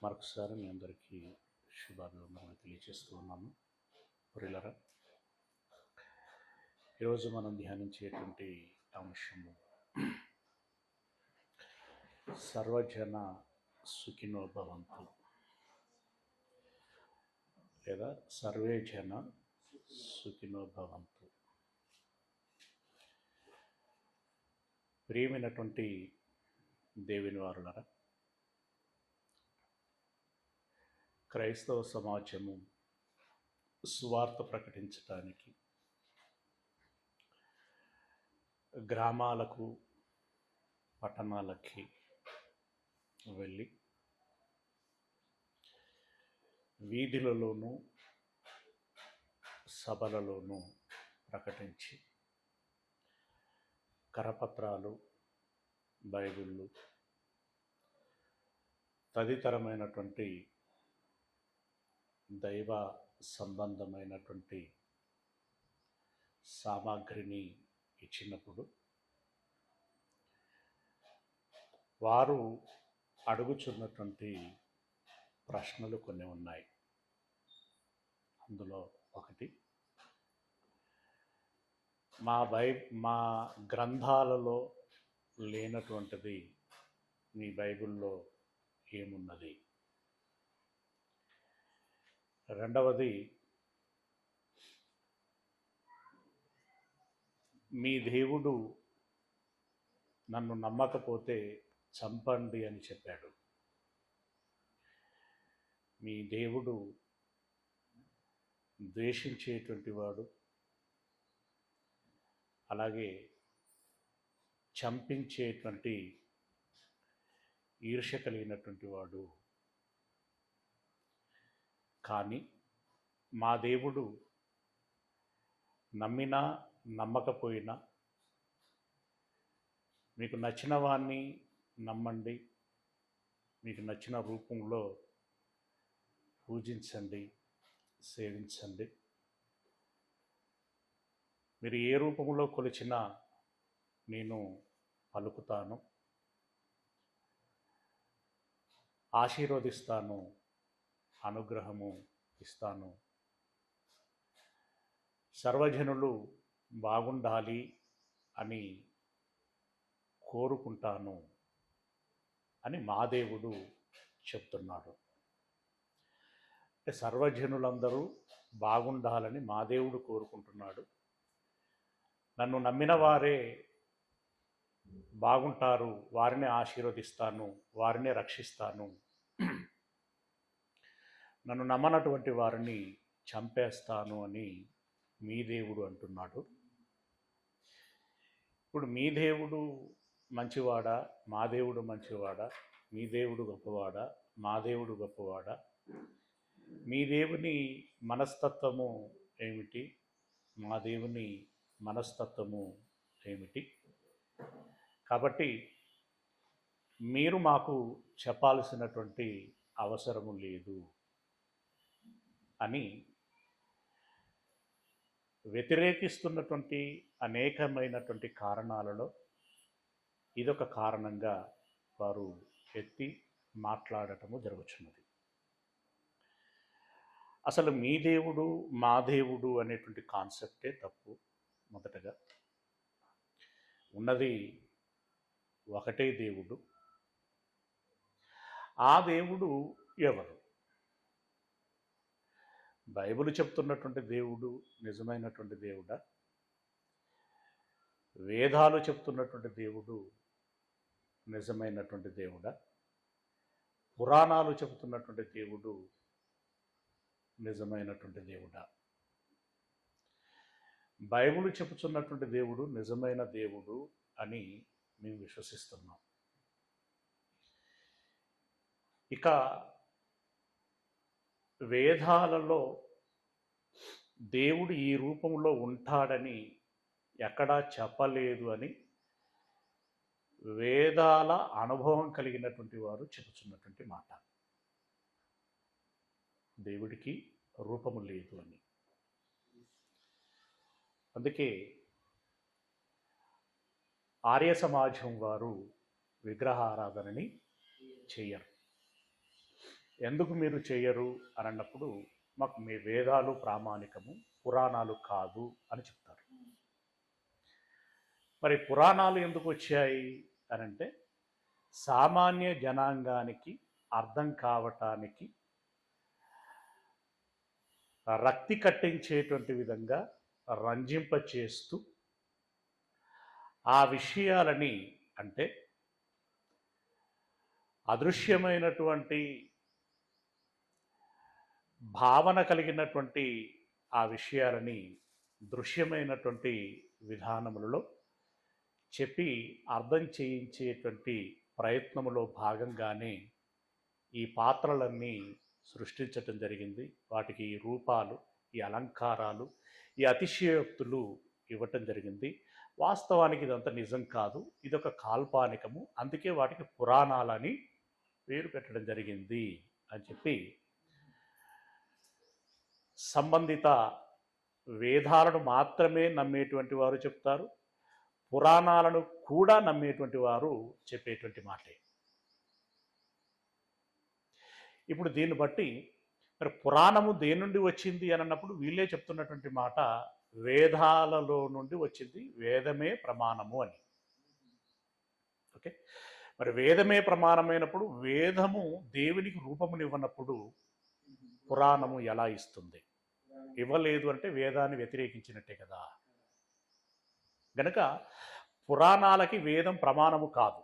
మరొకసారి మీ అందరికీ శుభాభివందనలు తెలియజేస్తూ ఉన్నాను. ప్రియులారా, ఈరోజు మనం ధ్యానించేటువంటి అంశము సర్వజన సుఖినో భవంతు లేదా సర్వే జన సుఖినో భవంతు. ప్రియమైనటువంటి దేవుని వారులారా, క్రైస్తవ సమాజము సువార్త ప్రకటించడానికి గ్రామాలకు పట్టణాలకి వెళ్ళి వీధులలోనూ సభలలోనూ ప్రకటించి కరపత్రాలు, బైబిళ్ళు తదితరమైనటువంటి దైవ సంబంధమైనటువంటి సామాగ్రిని ఇచ్చినప్పుడు వారు అడుగుచున్నటువంటి ప్రశ్నలు కొన్ని ఉన్నాయి. అందులో ఒకటి, మా గ్రంథాలలో లేనటువంటిది మీ బైబిల్లో ఏమున్నది? రెండవది, మీ దేవుడు నన్ను నమ్మకపోతే చంపండి అని చెప్పాడు. మీ దేవుడు ద్వేషించేటువంటి వాడు, అలాగే చంపించేటువంటి ఈర్ష్య కలిగినటువంటి వాడు. కానీ మా దేవుడు నమ్మినా నమ్మకపోయినా మీకు నచ్చిన వాణ్ణి నమ్మండి, మీకు నచ్చిన రూపంలో పూజించండి, సేవించండి. మీరు ఏ రూపంలో కొలిచినా నేను పలుకుతాను, ఆశీర్వదిస్తాను, అనుగ్రహము ఇస్తాను. సర్వజనులు బాగుండాలి అని కోరుకుంటాను అని మా దేవుడు చెప్తున్నాడు. అంటే సర్వజనులందరూ బాగుండాలని మా దేవుడు కోరుకుంటున్నాడు. నన్ను నమ్మిన వారే బాగుంటారు, వారిని ఆశీర్వదిస్తాను, వారిని రక్షిస్తాను. నన్ను నమ్మనటువంటి వారిని చంపేస్తాను అని మీ దేవుడు అంటున్నాడు. ఇప్పుడు మీ దేవుడు మంచివాడా, మా దేవుడు మంచివాడా? మీ దేవుడు గొప్పవాడా, మా దేవుడు గొప్పవాడా? మీ దేవుని మనస్తత్వము ఏమిటి, మా దేవుని మనస్తత్వము ఏమిటి? కాబట్టి మీరు మాకు చెప్పాల్సినటువంటి అవసరము లేదు అని వ్యతిరేకిస్తున్నటువంటి అనేకమైనటువంటి కారణాలలో ఇదొక కారణంగా వారు ఎత్తి మాట్లాడటము జరుగుతున్నది. అసలు మీ దేవుడు మా దేవుడు అనేటువంటి కాన్సెప్టే తప్పు. మొదటగా ఉన్నది ఒకటే దేవుడు. ఆ దేవుడు ఎవరు? బైబిల్ చెప్తున్నటువంటి దేవుడు నిజమైనటువంటి దేవుడా? వేదాలు చెప్తున్నటువంటి దేవుడు నిజమైనటువంటి దేవుడా? పురాణాలు చెబుతున్నటువంటి దేవుడు నిజమైనటువంటి దేవుడా? బైబిల్ చెబుతున్నటువంటి దేవుడు నిజమైన దేవుడు అని మేము విశ్వసిస్తున్నాం. ఇక వేదాలలో దేవుడు ఈ రూపంలో ఉంటాడని ఎక్కడా చెప్పలేదు అని వేదాల అనుభవం కలిగినటువంటి వారు చెబుతున్నటువంటి మాట. దేవుడికి రూపము లేదు అని. అందుకే ఆర్య సమాజం వారు విగ్రహారాధనని చెయ్యరు. ఎందుకు మీరు చేయరు అని అన్నప్పుడు మాకు మీ వేదాలు ప్రామాణికము, పురాణాలు కాదు అని చెప్తారు. మరి పురాణాలు ఎందుకు వచ్చాయి అని అంటే సామాన్య జనాంగానికి అర్థం కావటానికి రక్తి కట్టించేటువంటి విధంగా రంజింపచేస్తూ ఆ విషయాలని, అంటే అదృశ్యమైనటువంటి భావన కలిగినటువంటి ఆ విషయాలని దృశ్యమైనటువంటి విధానములలో చెప్పి అర్థం చేయించేటువంటి ప్రయత్నములో భాగంగానే ఈ పాత్రలన్నీ సృష్టించటం జరిగింది. వాటికి ఈ రూపాలు, ఈ అలంకారాలు, ఈ అతిశయోక్తులు ఇవ్వటం జరిగింది. వాస్తవానికి ఇదంతా నిజం కాదు, ఇదొక కాల్పానికము, అందుకే వాటికి పురాణాలని పేరు పెట్టడం జరిగింది అని చెప్పి సంబంధిత వేదాలను మాత్రమే నమ్మేటువంటి వారు చెప్తారు, పురాణాలను కూడా నమ్మేటువంటి వారు చెప్పేటువంటి మాటే. ఇప్పుడు దీన్ని బట్టి మరి పురాణము దేని నుండి వచ్చింది అని అన్నప్పుడు వీళ్ళే చెప్తున్నటువంటి మాట వేదాలలో నుండి వచ్చింది, వేదమే ప్రమాణము అని. ఓకే, మరి వేదమే ప్రమాణమైనప్పుడు వేదము దేవునికి రూపమునివ్వనప్పుడు పురాణము ఎలా ఇస్తుంది? ఇవ్వలేదు అంటే వేదాన్ని వ్యతిరేకించినట్టే కదా. గనక పురాణాలకి వేదం ప్రమాణము కాదు.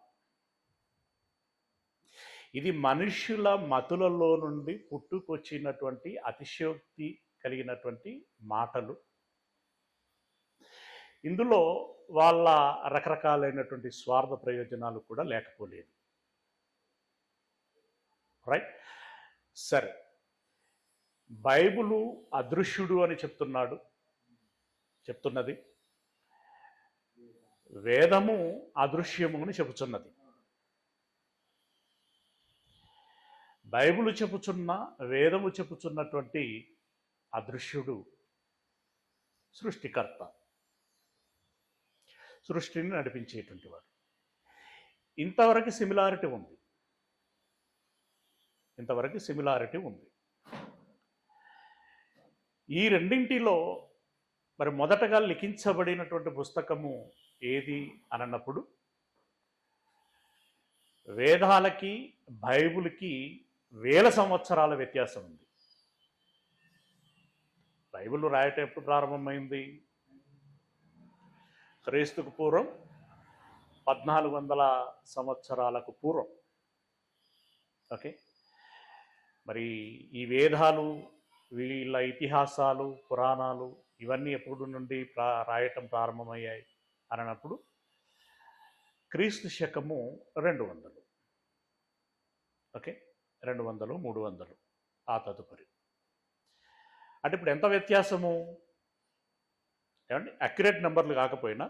ఇది మనుష్యుల మతులలో నుండి పుట్టుకొచ్చినటువంటి అతిశయోక్తి కలిగినటువంటి మాటలు. ఇందులో వాళ్ళ రకరకాలైనటువంటి స్వార్థ ప్రయోజనాలు కూడా లేకపోలేదు. రైట్, సరే. బైబిలు అదృశ్యుడు అని చెప్తున్నది, వేదము అదృశ్యము అని చెబుతున్నది. బైబిలు చెప్పుచున్న, వేదము చెప్పుచున్నటువంటి అదృశ్యుడు సృష్టికర్త, సృష్టిని నడిపించేటువంటి వాడు. ఇంతవరకు సిమిలారిటీ ఉంది. ఈ రెండింటిలో మరి మొదటగా లిఖించబడినటువంటి పుస్తకము ఏది అన్నప్పుడు వేదాలకి బైబిల్కి 1000 సంవత్సరాల వ్యత్యాసం ఉంది. బైబిల్ రాయటం ఎప్పుడు ప్రారంభమైంది? క్రీస్తుకు పూర్వం 1400 సంవత్సరాలకు పూర్వం. ఓకే, మరి ఈ వేదాలు, వీళ్ళ ఇతిహాసాలు, పురాణాలు ఇవన్నీ ఎప్పుడు నుండి రాయటం ప్రారంభమయ్యాయి అన్నప్పుడు క్రీస్తు శకము 200. ఓకే, 200, 300 ఆ తదుపరి. అంటే ఇప్పుడు ఎంత వ్యత్యాసము? ఏమండి, అక్యురేట్ నెంబర్లు కాకపోయినా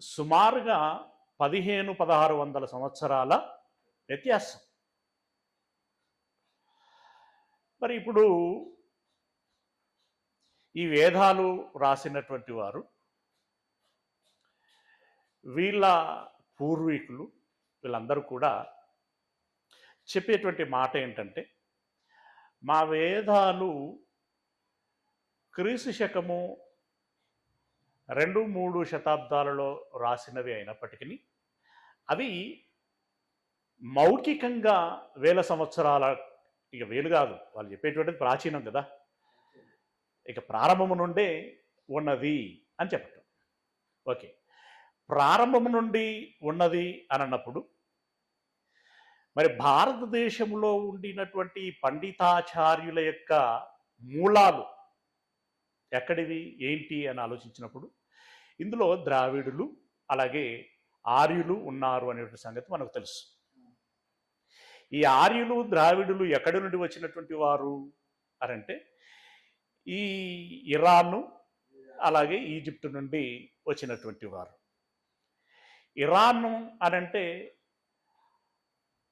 సుమారుగా 1500-1600 సంవత్సరాల వ్యత్యాసం. మరి ఇప్పుడు ఈ వేదాలు రాసినటువంటి వారు, వీళ్ళ పూర్వీకులు, వీళ్ళందరూ కూడా చెప్పేటువంటి మాట ఏంటంటే, మా వేదాలు క్రీస్తు శకము 2-3 శతాబ్దాలలో రాసినవి అయినప్పటికీ అవి మౌఖికంగా 1000 సంవత్సరాల, ఇక 1000 కాదు, వాళ్ళు చెప్పేటువంటిది ప్రాచీనం కదా, ఇక ప్రారంభము నుండే ఉన్నది అని చెప్పటం. ఓకే, ప్రారంభము నుండి ఉన్నది అని అన్నప్పుడు మరి భారతదేశంలో ఉండినటువంటి పండితాచార్యుల యొక్క మూలాలు ఎక్కడివి, ఏంటి అని ఆలోచించినప్పుడు ఇందులో ద్రావిడులు అలాగే ఆర్యులు ఉన్నారు అనేటువంటి సంగతి మనకు తెలుసు. ఈ ఆర్యులు, ద్రావిడులు ఎక్కడి నుండి వచ్చినటువంటి వారు అనంటే ఈ ఇరాను అలాగే ఈజిప్టు నుండి వచ్చినటువంటి వారు. ఇరాను అనంటే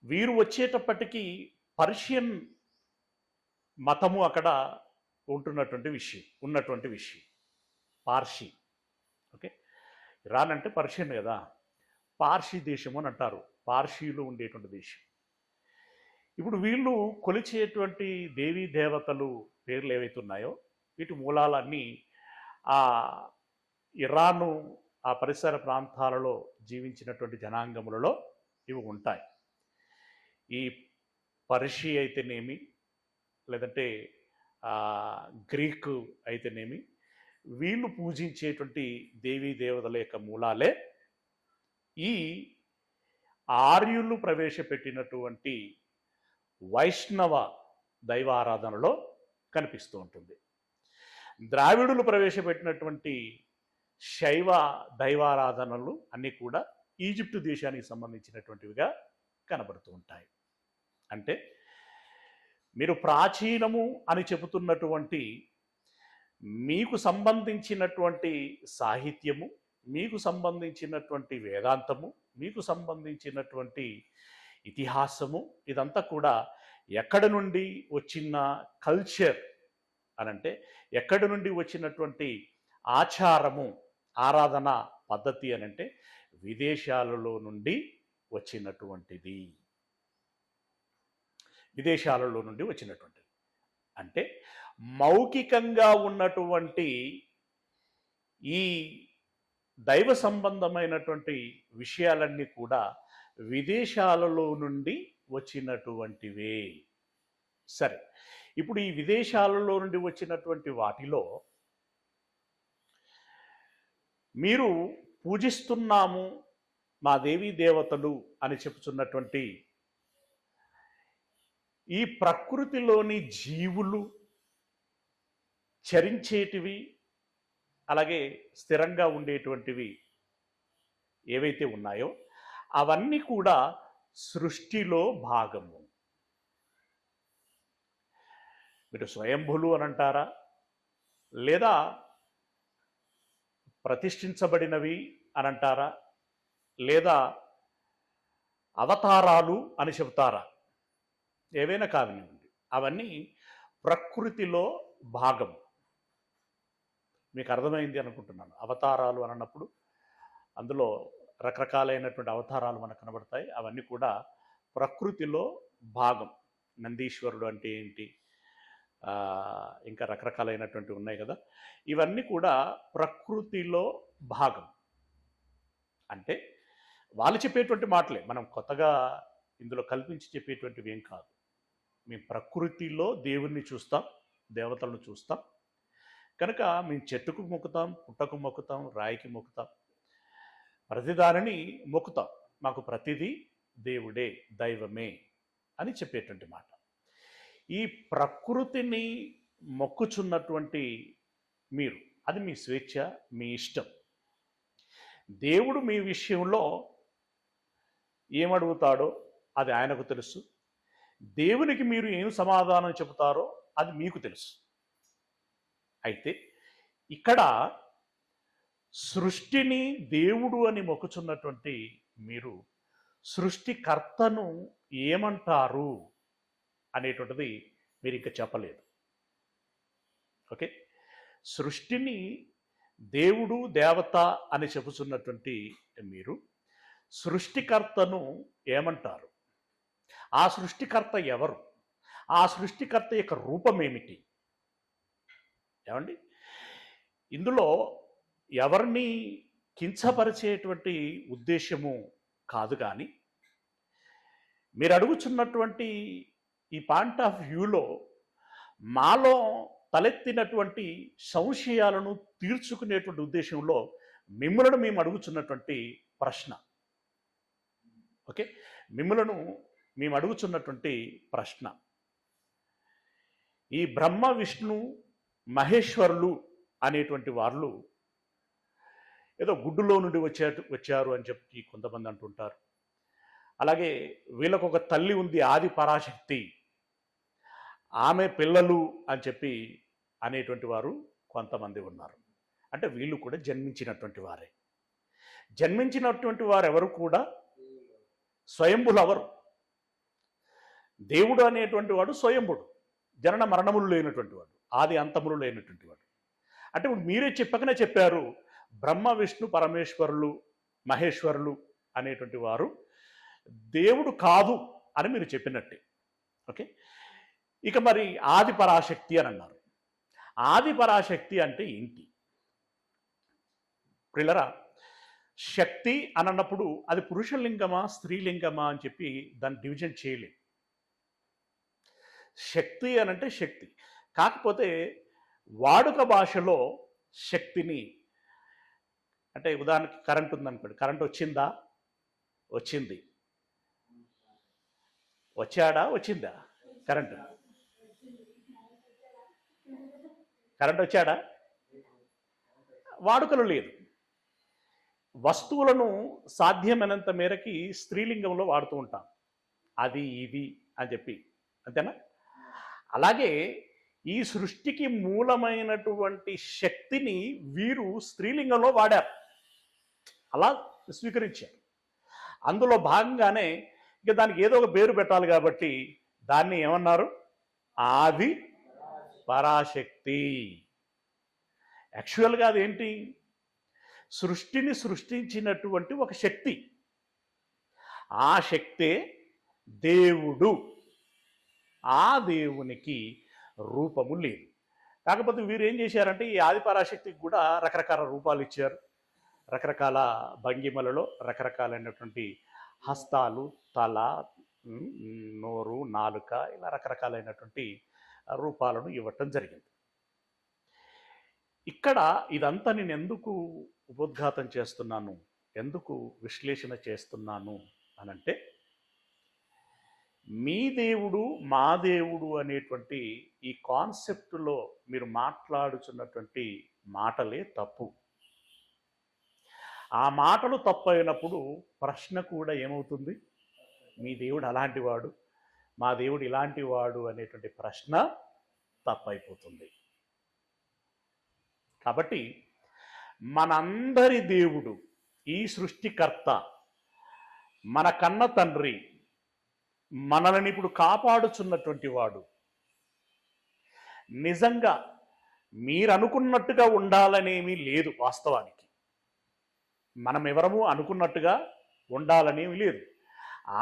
వీరు వచ్చేటప్పటికీ పర్షియన్ మతము అక్కడ ఉన్నటువంటి విషయం పార్షి. ఓకే, ఇరాన్ అంటే పర్షియన్ కదా, పార్షి దేశము అని అంటారు, పార్షీలు ఉండేటువంటి దేశం. ఇప్పుడు వీళ్ళు కొలిచేటువంటి దేవీ దేవతలు పేర్లు ఏవైతే ఉన్నాయో వీటి మూలాలన్నీ ఆ ఇరాను ఆ పరిసర ప్రాంతాలలో జీవించినటువంటి జనాంగములలో ఇవి ఉంటాయి. ఈ పర్షి అయితేనేమి, లేదంటే గ్రీకు అయితేనేమి, వీళ్ళు పూజించేటువంటి దేవీ దేవతల యొక్క మూలాలే ఈ ఆర్యులు ప్రవేశపెట్టినటువంటి వైష్ణవ దైవారాధనలో కనిపిస్తూ ఉంటుంది. ద్రావిడులు ప్రవేశపెట్టినటువంటి శైవ దైవారాధనలు అన్నీ కూడా ఈజిప్టు దేశానికి సంబంధించినటువంటివిగా కనబడుతూ ఉంటాయి. అంటే మీరు ప్రాచీనము అని చెబుతున్నటువంటి మీకు సంబంధించినటువంటి సాహిత్యము, మీకు సంబంధించినటువంటి వేదాంతము, మీకు సంబంధించినటువంటి ఇతిహాసము, ఇదంతా కూడా ఎక్కడి నుండి వచ్చిన కల్చర్ అనంటే ఎక్కడి నుండి వచ్చినటువంటి ఆచారము, ఆరాధన పద్ధతి అనంటే విదేశాలలో నుండి వచ్చినటువంటిది. విదేశాలలో నుండి వచ్చినటువంటిది అంటే మౌఖికంగా ఉన్నటువంటి ఈ దైవ సంబంధమైనటువంటి విషయాలన్నీ కూడా విదేశాలలో నుండి వచ్చినటువంటివే. సరే, ఇప్పుడు ఈ విదేశాలలో నుండి వచ్చినటువంటి వాటిలో మీరు పూజిస్తున్నాము మా దేవీ దేవతలు అని చెప్పుచున్నటువంటి ఈ ప్రకృతిలోని జీవులు, చరించేటివి, అలాగే స్థిరంగా ఉండేటువంటివి ఏవైతే ఉన్నాయో అవన్నీ కూడా సృష్టిలో భాగము. మీరు స్వయంభులు అని అంటారా, లేదా ప్రతిష్ఠించబడినవి అని అంటారా, లేదా అవతారాలు అని చెబుతారా, ఏవైనా కానివ్వండి, అవన్నీ ప్రకృతిలో భాగం. మీకు అర్థమైంది అనుకుంటున్నాను. అవతారాలు అని అన్నప్పుడు అందులో రకరకాలైనటువంటి అవతారాలు మనకు కనబడతాయి. అవన్నీ కూడా ప్రకృతిలో భాగం. నందీశ్వరుడు అంటే ఏంటి, ఇంకా రకరకాలైనటువంటి ఉన్నాయి కదా, ఇవన్నీ కూడా ప్రకృతిలో భాగం. అంటే వాళ్ళు చెప్పేటువంటి మాటలే, మనం కొత్తగా ఇందులో కల్పించి చెప్పేటువంటివి ఏం కాదు. మేము ప్రకృతిలో దేవుణ్ణి చూస్తాం, దేవతలను చూస్తాం కనుక మేము చెట్టుకు మొక్కుతాం, పుట్టకు మొక్కుతాం, రాయికి మొక్కుతాం, ప్రతిదానిని మొక్కుతాం. మాకు ప్రతిదీ దేవుడే, దైవమే అని చెప్పేటువంటి మాట. ఈ ప్రకృతిని మొక్కుచున్నటువంటి మీరు, అది మీ స్వేచ్ఛ, మీ ఇష్టం. దేవుడు మీ విషయంలో ఏమడుగుతాడో అది ఆయనకు తెలుసు. దేవునికి మీరు ఏం సమాధానం చెబుతారో అది మీకు తెలుసు. అయితే ఇక్కడ సృష్టిని దేవుడు అని మొక్కుచున్నటువంటి మీరు సృష్టికర్తను ఏమంటారు అనేటువంటిది మీరు ఇంకా చెప్పలేదు. ఓకే, సృష్టిని దేవుడు, దేవత అని చెబుతున్నటువంటి మీరు సృష్టికర్తను ఏమంటారు? ఆ సృష్టికర్త ఎవరు? ఆ సృష్టికర్త యొక్క రూపం ఏమిటి? ఏమండి, ఇందులో ఎవరిని కించపరిచేటువంటి ఉద్దేశము కాదు, కానీ మీరు అడుగుచున్నటువంటి ఈ పాయింట్ ఆఫ్ వ్యూలో మాలో తలెత్తినటువంటి సంశయాలను తీర్చుకునేటువంటి ఉద్దేశంలో మిమ్మలను మేము అడుగుచున్నటువంటి ప్రశ్న. ఓకే, మిమ్మలను మేము అడుగుచున్నటువంటి ప్రశ్న, ఈ బ్రహ్మ, విష్ణు, మహేశ్వరులు అనేటువంటి వాళ్ళు ఏదో గుడ్డులో నుండి వచ్చారు అని చెప్పి కొంతమంది అంటుంటారు. అలాగే వీళ్ళకు ఒక తల్లి ఉంది, ఆది పరాశక్తి, ఆమె పిల్లలు అని చెప్పి అనేటువంటి వారు కొంతమంది ఉన్నారు. అంటే వీళ్ళు కూడా జన్మించినటువంటి వారే. జన్మించినటువంటి వారు ఎవరు కూడా స్వయంభులు అవరు. దేవుడు అనేటువంటి వాడు స్వయంభుడు, జనన మరణములు లేనటువంటి వాడు, ఆది అంతములు లేనటువంటి వాడు. అంటే మీరే చెప్పకనే చెప్పారు, బ్రహ్మ, విష్ణు, పరమేశ్వరులు, మహేశ్వరులు అనేటువంటి వారు దేవుడు కాదు అని మీరు చెప్పినట్టే. ఓకే. ఇక మరి ఆది పరాశక్తి అని అన్నారు. ఆది పరాశక్తి అంటే ఏంటి? ప్రియులరా, శక్తి అని అన్నప్పుడు అది పురుషలింగమా స్త్రీలింగమా అని చెప్పి దాన్ని డివిజన్ చేయలేదు. శక్తి అనంటే శక్తి. కాకపోతే వాడుక భాషలో శక్తిని, అంటే ఉదాహరణకి కరెంట్ ఉందనుకోండి, కరెంట్ వచ్చిందా? వచ్చింది. వచ్చాడా? వచ్చిందా? కరెంట్ కరెంట్ వచ్చాడా? వాడుకలు లేదు. వస్తువులను సాధ్యమైనంత మేరకి స్త్రీలింగంలో వాడుతూ ఉంటాం, అది ఇది అని చెప్పి, అంతేనా? అలాగే ఈ సృష్టికి మూలమైనటువంటి శక్తిని వీరు స్త్రీలింగంలో వాడారు, అలా స్వీకరించారు. అందులో భాగంగానే ఇక దానికి ఏదో ఒక పేరు పెట్టాలి కాబట్టి దాన్ని ఏమన్నారు? ఆది పరాశక్తి. యాక్చువల్గా అదేంటి? సృష్టిని సృష్టించినటువంటి ఒక శక్తి. ఆ శక్తే దేవుడు. ఆ దేవునికి రూపము లేదు. కాకపోతే వీరు ఏం చేశారంటే ఈ ఆది పరాశక్తికి కూడా రకరకాల రూపాలు ఇచ్చారు. రకరకాల భంగిమలలో రకరకాలైనటువంటి హస్తాలు, తల, నోరు, నాలుక, ఇలా రకరకాలైనటువంటి రూపాలను ఇవ్వటం జరిగింది. ఇక్కడ ఇదంతా నేను ఎందుకు ఉపోద్ఘాతం చేస్తున్నాను, ఎందుకు విశ్లేషణ చేస్తున్నాను అనంటే, మీ దేవుడు మా దేవుడు అనేటువంటి ఈ కాన్సెప్టులో మీరు మాట్లాడుచున్నటువంటి మాటలే తప్పు. ఆ మాటలు తప్పు అయినప్పుడు ప్రశ్న కూడా ఏమవుతుంది? మీ దేవుడు అలాంటి వాడు, మా దేవుడు ఇలాంటి వాడు అనేటువంటి ప్రశ్న తప్పైపోతుంది. కాబట్టి మనందరి దేవుడు, ఈ సృష్టికర్త, మన కన్న తండ్రి, మనల్ని ఇప్పుడు కాపాడుచున్నటువంటి వాడు, నిజంగా మీరు అనుకున్నట్టుగా ఉండాలనేమీ లేదు. వాస్తవానికి మనం ఎవరము అనుకున్నట్టుగా ఉండాలనేమి లేదు.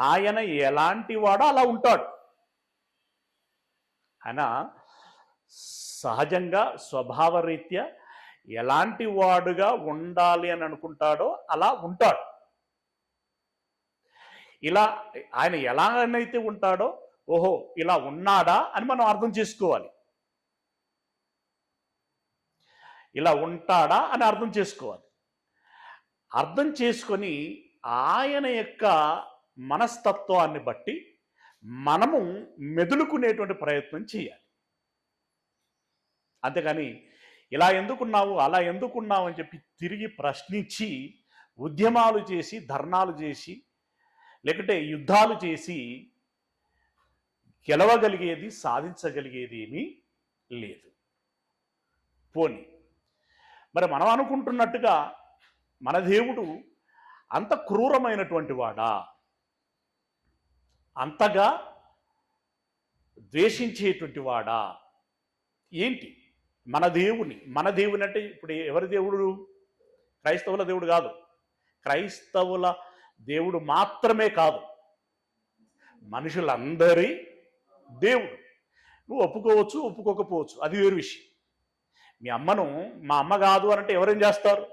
ఆయన ఎలాంటి వాడో అలా ఉంటాడు. ఆయన సహజంగా స్వభావరీత్యా ఎలాంటి వాడుగా ఉండాలి అని అనుకుంటాడో అలా ఉంటాడు. ఇలా ఆయన ఎలాగైతే ఉంటాడో, ఓహో ఇలా ఉన్నాడా అని మనం అర్థం చేసుకోవాలి. ఇలా ఉంటాడా అని అర్థం చేసుకోవాలి. అర్థం చేసుకొని ఆయన యొక్క మనస్తత్వాన్ని బట్టి మనము మెదులుకునేటువంటి ప్రయత్నం చేయాలి. అంతేగాని ఇలా ఎందుకున్నావు, అలా ఎందుకున్నావు అని చెప్పి తిరిగి ప్రశ్నించి ఉద్యమాలు చేసి, ధర్నాలు చేసి, లేకుంటే యుద్ధాలు చేసి గెలవగలిగేది, సాధించగలిగేది ఏమీ లేదు. పోనీ మరి మనం అనుకుంటున్నట్టుగా మన దేవుడు అంత క్రూరమైనటువంటి వాడా? అంతగా ద్వేషించేటువంటి వాడా? ఏంటి మన దేవుని అంటే ఇప్పుడు ఎవరి దేవుడు? క్రైస్తవుల దేవుడు కాదు. క్రైస్తవుల దేవుడు మాత్రమే కాదు, మనుషులందరి దేవుడు. నువ్వు ఒప్పుకోవచ్చు, ఒప్పుకోకపోవచ్చు, అది వేరు విషయం. మీ అమ్మను మా అమ్మ కాదు అనంటే ఎవరేం చేస్తారు?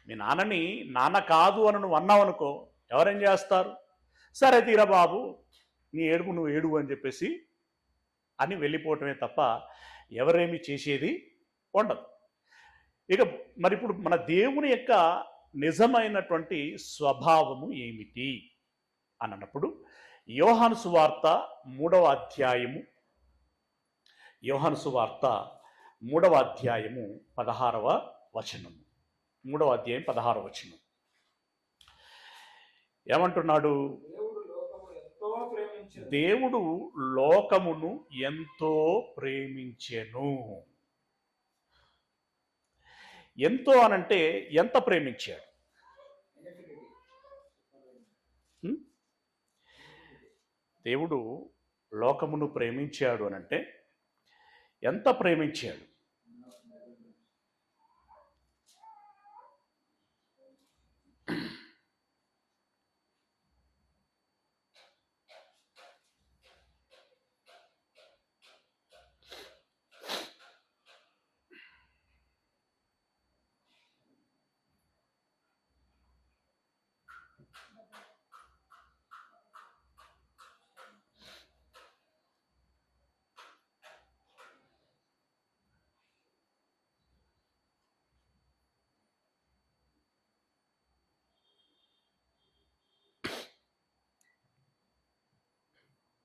మీ నాన్నని నాన్న కాదు అని నువ్వు అన్నావు అనుకో, ఎవరేం చేస్తారు? సరే తీరా బాబు, నీ ఏడుపు నువ్వు ఏడువు అని చెప్పేసి అని వెళ్ళిపోవటమే తప్ప ఎవరేమి చేసేది ఉండదు. ఇక మరి ఇప్పుడు మన దేవుని యొక్క నిజమైనటువంటి స్వభావము ఏమిటి అని అన్నప్పుడు, యోహాను సువార్త 3వ అధ్యాయము, యోహాను సువార్త 3వ అధ్యాయము 16వ వచనము, 3వ అధ్యాయం 16వ వచనం ఏమంటున్నాడు? దేవుడు లోకమును ఎంతో ప్రేమించెను. ఎంతో అనంటే ఎంత ప్రేమించాడు? దేవుడు లోకమును ప్రేమించాడు అనంటే ఎంత ప్రేమించాడు?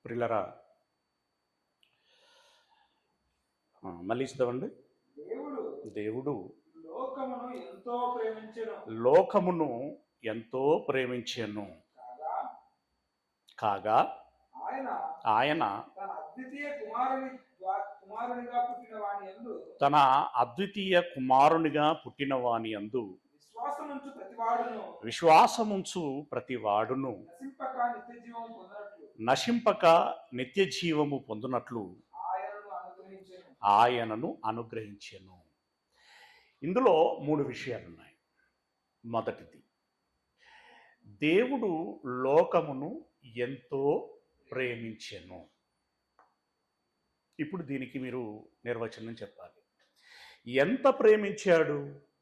ప్రిలరా మళ్ళీ ఇస్తామండి. దేవుడు లోకమును ఎంతో ప్రేమించెను కాగా ఆయన తన అద్వితీయ కుమారునిగా పుట్టిన వాని యందు విశ్వాసముంచు ప్రతివాడును నశింపక నిత్య జీవము పొందునట్లు ఆయనను అనుగ్రహించెను. ఇందులో 3 విషయాలు ఉన్నాయి. మొదటిది, దేవుడు లోకమును ఎంతో ప్రేమించెను. ఇప్పుడు దీనికి మీరు నిర్వచనం చెప్పాలి. ఎంత ప్రేమించాడు?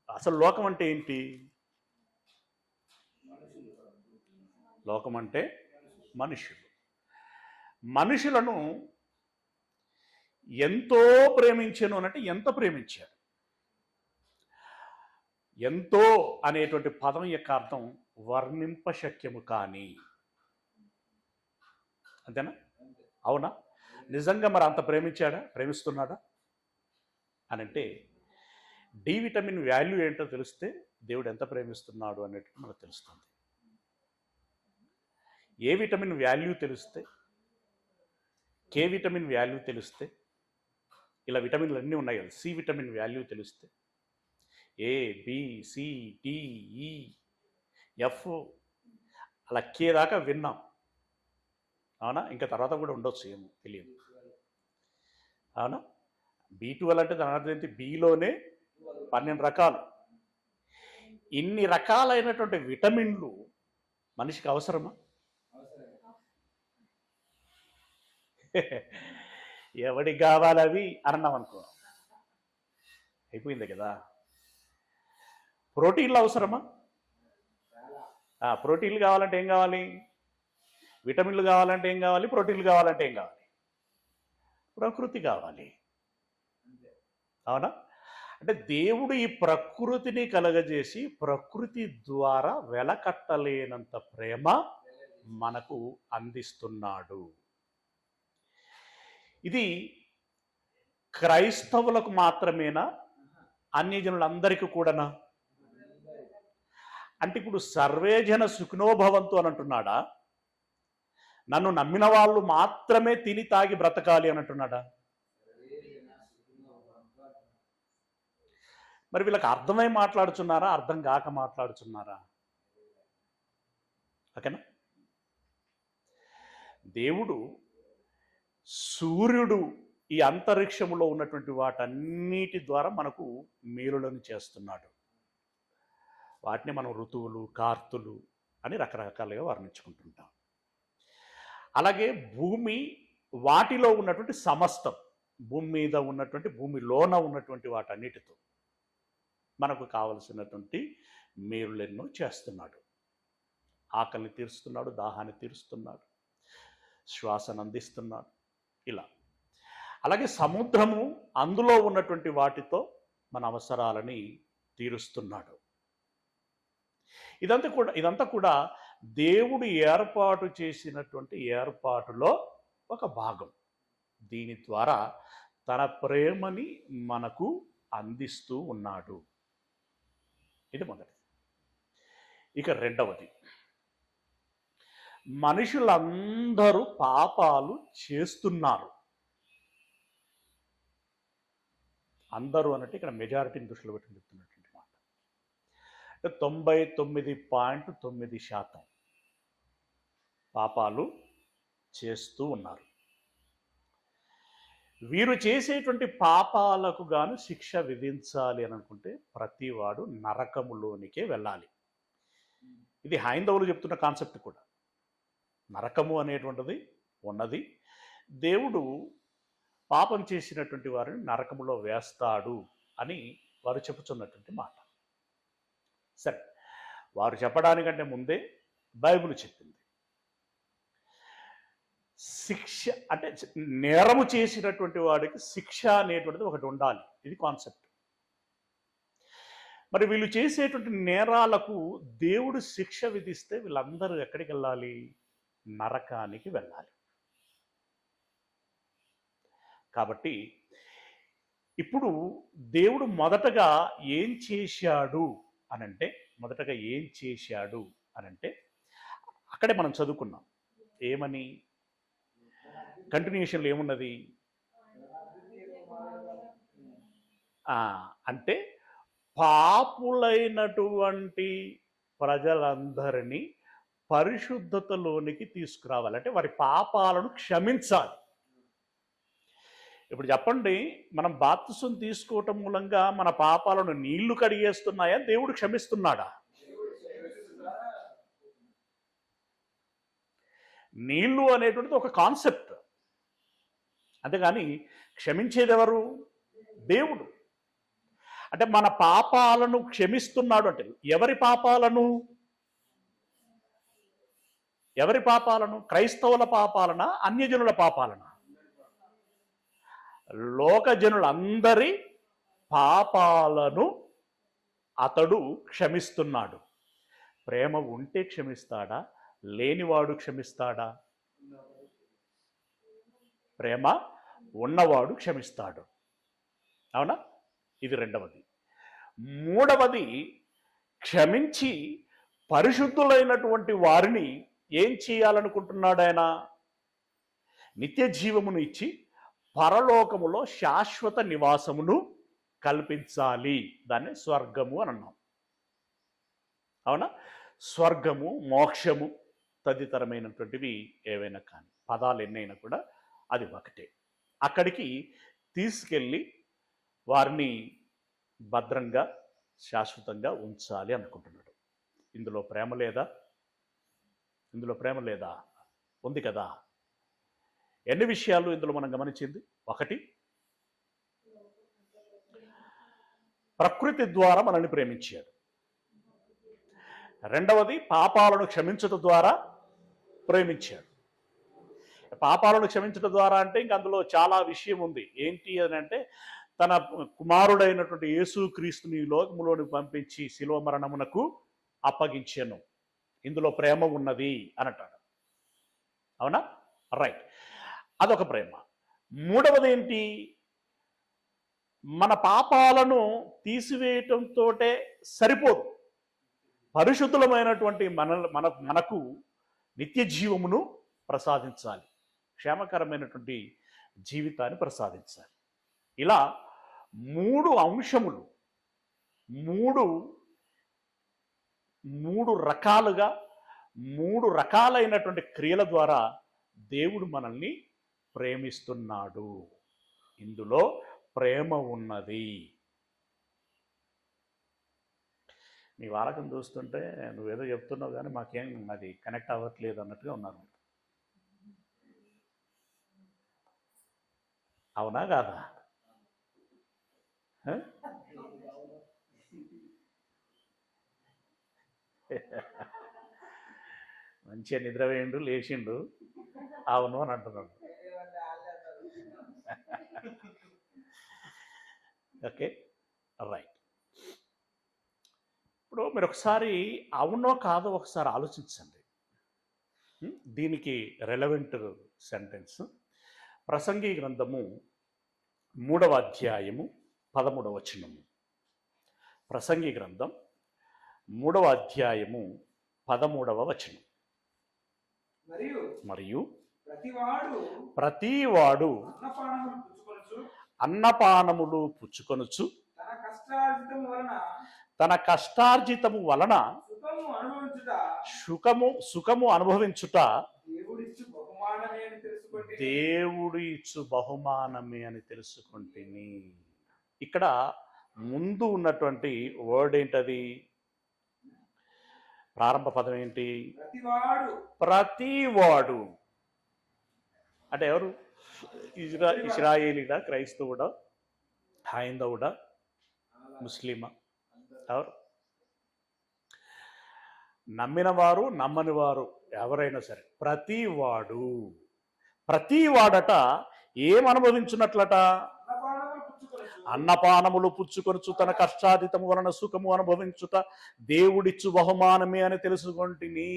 అసలు లోకం అంటే ఏంటి? లోకం అంటే మనుషులను ఎంతో ప్రేమించెను అంటే ఎంత ప్రేమించాడు? ఎంతో అనేటువంటి పదం యొక్క అర్థం వర్ణింపశక్యము కాని. అంతేనా? అవునా? నిజంగా మరి అంత ప్రేమించాడా? ప్రేమిస్తున్నాడా అని అంటే డి విటమిన్ వాల్యూ ఏంటో తెలిస్తే దేవుడు ఎంత ప్రేమిస్తున్నాడు అనేది మనకు తెలుస్తుంది. ఏ విటమిన్ వాల్యూ తెలిస్తే, కే విటమిన్ వాల్యూ తెలిస్తే, ఇలా విటమిన్లు అన్నీ ఉన్నాయి కదా, సి విటమిన్ వాల్యూ తెలిస్తే, ఏ బి సి డి ఈ ఎఫ్ అలా కే దాకా విన్నాం. అవునా? ఇంకా తర్వాత కూడా ఉండొచ్చు, ఏమో తెలియదు. అవునా? B12 అంటే దాని అర్థం ఏంటి? బిలోనే 12 రకాలు. ఇన్ని రకాలైనటువంటి విటమిన్లు మనిషికి అవసరమా? ఎవడికి కావాలి అవి అన్నాం అనుకో, అయిపోయింది కదా. ప్రోటీన్లు అవసరమా? ప్రోటీన్లు కావాలంటే ఏం కావాలి? విటమిన్లు కావాలంటే ఏం కావాలి? ప్రోటీన్లు కావాలంటే ఏం కావాలి? ప్రకృతి కావాలి. అవునా? అంటే దేవుడు ఈ ప్రకృతిని కలగజేసి ప్రకృతి ద్వారా వెలకట్టలేనంత ప్రేమ మనకు అందిస్తున్నాడు. ఇది క్రైస్తవులకు మాత్రమేనా? అన్యజనులందరికీ కూడానా? అంటే ఇప్పుడు సర్వేజన సుఖినోభవంతు అని అంటున్నాడా? నన్ను నమ్మిన వాళ్ళు మాత్రమే తిని తాగి బ్రతకాలి అని అంటున్నాడా? మరి వీళ్ళకి అర్థమై మాట్లాడుతున్నారా, అర్థం కాక మాట్లాడుతున్నారా? ఓకేనా? దేవుడు సూర్యుడు ఈ అంతరిక్షంలో ఉన్నటువంటి వాటన్నిటి ద్వారా మనకు మేలులను చేస్తున్నాడు. వాటిని మనం ఋతువులు, కార్తులు అని రకరకాలుగా వర్ణించుకుంటుంటాం. అలాగే భూమి, వాటిలో ఉన్నటువంటి సమస్తం, భూమి మీద ఉన్నటువంటి, భూమిలోన ఉన్నటువంటి వాటన్నిటితో మనకు కావలసినటువంటి మేలులెన్నో చేస్తున్నాడు. ఆకలిని తీరుస్తున్నాడు, దాహాన్ని తీరుస్తున్నాడు, శ్వాసను అందిస్తున్నాడు. ఇలా అలాగే సముద్రము, అందులో ఉన్నటువంటి వాటితో మన అవసరాలని తీరుస్తున్నాడు. ఇదంతా కూడా దేవుడు ఏర్పాటు చేసినటువంటి ఏర్పాటులో ఒక భాగం. దీని ద్వారా తన ప్రేమని మనకు అందిస్తూ ఉన్నాడు. ఇది మొదటిది. ఇక రెండవది, మనుషులందరూ పాపాలు చేస్తున్నారు. అందరూ అన్నట్టు ఇక్కడ మెజారిటీని దృష్టిలో పెట్టి చెప్తున్నటువంటి మాట. 99.9% పాపాలు చేస్తూ ఉన్నారు. వీరు చేసేటువంటి పాపాలకు గాను శిక్ష విధించాలి అని అనుకుంటే ప్రతివాడు నరకములోనికే వెళ్ళాలి. ఇది హైందవులు చెప్తున్న కాన్సెప్ట్ కూడా. నరకము అనేటువంటిది ఉన్నది. దేవుడు పాపం చేసినటువంటి వారిని నరకములో వేస్తాడు అని వారు చెప్పుచున్నటువంటి మాట. సరే, వారు చెప్పడానికంటే ముందే బైబిల్ చెప్పింది. శిక్ష అంటే నేరము చేసినటువంటి వాడికి శిక్ష అనేటువంటిది ఒకటి ఉండాలి. ఇది కాన్సెప్ట్. మరి వీళ్ళు చేసేటువంటి నేరాలకు దేవుడు శిక్ష విధిస్తే వీళ్ళందరూ ఎక్కడికి వెళ్ళాలి? నరకానికి వెళ్ళాలి. కాబట్టి ఇప్పుడు దేవుడు మొదటగా ఏం చేశాడు అనంటే అక్కడే మనం చదువుకున్నాం. ఏమని? కంటిన్యూషన్లో ఏమున్నది అంటే పాపులైనటువంటి ప్రజలందరినీ పరిశుద్ధతలోనికి తీసుకురావాలి, అంటే వారి పాపాలను క్షమించాలి. ఇప్పుడు చెప్పండి, మనం బాప్తిసం తీసుకోవటం మూలంగా మన పాపాలను నీళ్లు కడిగేస్తున్నాయా, దేవుడు క్షమిస్తున్నాడా? నీళ్లు అనేటువంటిది ఒక కాన్సెప్ట్, అంతేగాని క్షమించేది ఎవరు? దేవుడు. అంటే మన పాపాలను క్షమిస్తున్నాడు అంటే ఎవరి పాపాలను? క్రైస్తవుల పాపాలనా, అన్యజనుల పాపాలనా? లోకజనులందరి పాపాలను అతడు క్షమిస్తున్నాడు. ప్రేమ ఉంటే క్షమిస్తాడా, లేనివాడు క్షమిస్తాడా? ప్రేమ ఉన్నవాడు క్షమిస్తాడు. అవునా? ఇది రెండవది. మూడవది, క్షమించి పరిశుద్ధులైనటువంటి వారిని ఏం చేయాలనుకుంటున్నాడు ఆయన? నిత్య జీవమును ఇచ్చి పరలోకములో శాశ్వత నివాసమును కల్పించాలి. దాన్ని స్వర్గము అని అన్నాం. అవునా? స్వర్గము, మోక్షము తదితరమైనటువంటివి ఏవైనా కానీ పదాలు ఎన్నైనా కూడా అది ఒకటే. అక్కడికి తీసుకెళ్ళి వారిని భద్రంగా శాశ్వతంగా ఉంచాలి అనుకుంటున్నాడు. ఇందులో ప్రేమ లేదా? ఉంది కదా. ఎన్ని విషయాలు ఇందులో మనం గమనించింది? ఒకటి, ప్రకృతి ద్వారా మనల్ని ప్రేమించాడు. రెండవది, పాపాలను క్షమించడం ద్వారా ప్రేమించాడు. పాపాలను క్షమించడం ద్వారా అంటే ఇంక అందులో చాలా విషయం ఉంది. ఏంటి అని అంటే, తన కుమారుడైనటువంటి యేసుక్రీస్తుని లోకములోని పంపించి శిలువ మరణమునకు అప్పగించాను. ఇందులో ప్రేమ ఉన్నది అని అంటాడు. అవునా? రైట్, అదొక ప్రేమ. మూడవది ఏంటి? మన పాపాలను తీసివేయటంతో సరిపోదు, పరిశుద్ధులమైనటువంటి మనకు నిత్య జీవమును ప్రసాదించాలి, క్షేమకరమైనటువంటి జీవితాన్ని ప్రసాదించాలి. ఇలా మూడు అంశములు, మూడు రకాలుగా, మూడు రకాలైనటువంటి క్రియల ద్వారా దేవుడు మనల్ని ప్రేమిస్తున్నాడు. ఇందులో ప్రేమ ఉన్నది. నీ వాలకం చూస్తుంటే నువ్వేదో చెప్తున్నావు కానీ మాకేం అది కనెక్ట్ అవ్వట్లేదు అన్నట్టుగా ఉన్నారు. అవునా కాదా? మంచిగా నిద్రపోయిండు, లేచిండు, అవును అని అంటున్నాడు. Okay, right. ఇప్పుడు మీరు ఒకసారి అవునో కాదో ఒకసారి ఆలోచించండి. దీనికి రెలవెంట్ సెంటెన్స్ ప్రసంగి గ్రంథము 3వ అధ్యాయము 13వ వచనము. ప్రసంగి గ్రంథం 3వ అధ్యాయము 13వ వచనం. మరియు ప్రతివాడు అన్నపానములు పుచ్చుకొనుచు తన కష్టార్జితము వలన సుఖము అనుభవించుట దేవుడు ఇచ్చు బహుమానమే అని తెలుసుకుంటుని. ఇక్కడ ముందు ఉన్నటువంటి వర్డ్ ఏంటది? ప్రారంభ పదం ఏంటి? ప్రతివాడు. అంటే ఎవరు? ఇశ్రాయేలీడా, క్రైస్తవుడా, హైందవుడా, ముస్లిమా? ఎవరు? నమ్మిన వారు, నమ్మని వారు ఎవరైనా సరే ప్రతివాడట ఏం అనుభవించున్నట్లట? అన్నపానములు పుచ్చుకొనుచు తన కష్టార్జితము వలన సుఖము అనుభవించుట దేవుడిచ్చు బహుమానమే అని తెలుసుకొంటిని.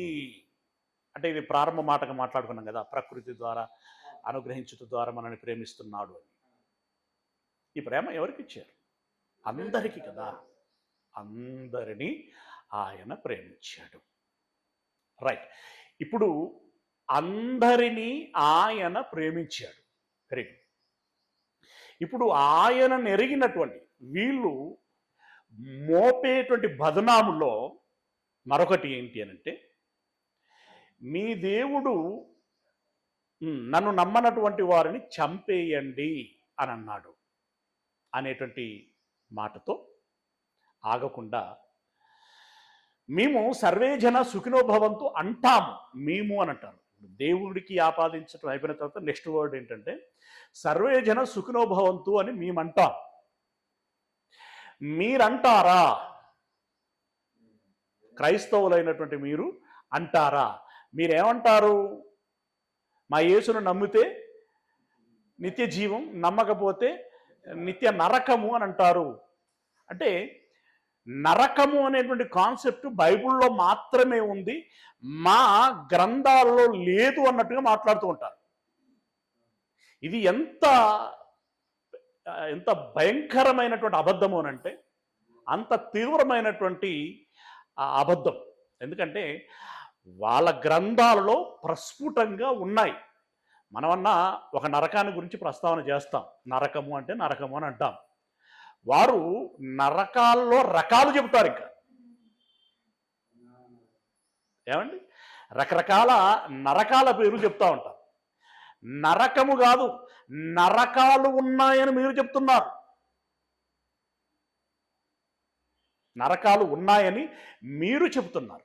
అంటే ఇది ప్రారంభ మాటగా మాట్లాడుకున్నాం కదా, ప్రకృతి ద్వారా అనుగ్రహించుట ద్వారా మనల్ని ప్రేమిస్తున్నాడు అని. ఈ ప్రేమ ఎవరికి ఇచ్చారు? అందరికీ కదా. అందరినీ ఆయన ప్రేమించాడు. రైట్. ఇప్పుడు అందరినీ ఆయన ప్రేమించాడు. Very good. ఇప్పుడు ఆయనను ఎరిగినటువంటి వీళ్ళు మోపేటువంటి బదనాములో మరొకటి ఏంటి అనంటే, మీ దేవుడు నన్ను నమ్మనటువంటి వారిని చంపేయండి అని అన్నాడు అనేటువంటి మాటతో ఆగకుండా, మేము సర్వేజన సుఖినోభవంతో అంటాము. మేము అని అంటారు. దేవుడికి ఆపాదించడం అయిపోయిన తర్వాత నెక్స్ట్ వర్డ్ ఏంటంటే సర్వేజన సుఖినోభవంతు అని మేమంటాం. మీరంటారా? క్రైస్తవులైనటువంటి మీరు అంటారా? మీరేమంటారు? మా యేసును నమ్మితే నిత్య జీవం, నమ్మకపోతే నిత్య నరకము అని అంటారు. అంటే నరకము అనేటువంటి కాన్సెప్ట్ బైబిల్లో మాత్రమే ఉంది, మా గ్రంథాల్లో లేదు అన్నట్టుగా మాట్లాడుతూ ఉంటారు. ఇది ఎంత ఎంత భయంకరమైనటువంటి అబద్ధము అనంటే అంత తీవ్రమైనటువంటి అబద్ధం. ఎందుకంటే వాళ్ళ గ్రంథాలలో ప్రస్ఫుటంగా ఉన్నాయి. మనమన్నా ఒక నరకాన్ని గురించి ప్రస్తావన చేస్తాం, నరకము అంటే నరకము అని అంటాం. వారు నరకాల్లో రకాలు చెబుతారు. ఇంకా ఏమండి, రకరకాల నరకాల పేర్లు చెప్తా ఉంటారు. నరకము కాదు, నరకాలు ఉన్నాయని మీరు చెప్తున్నారు. నరకాలు ఉన్నాయని మీరు చెబుతున్నారు.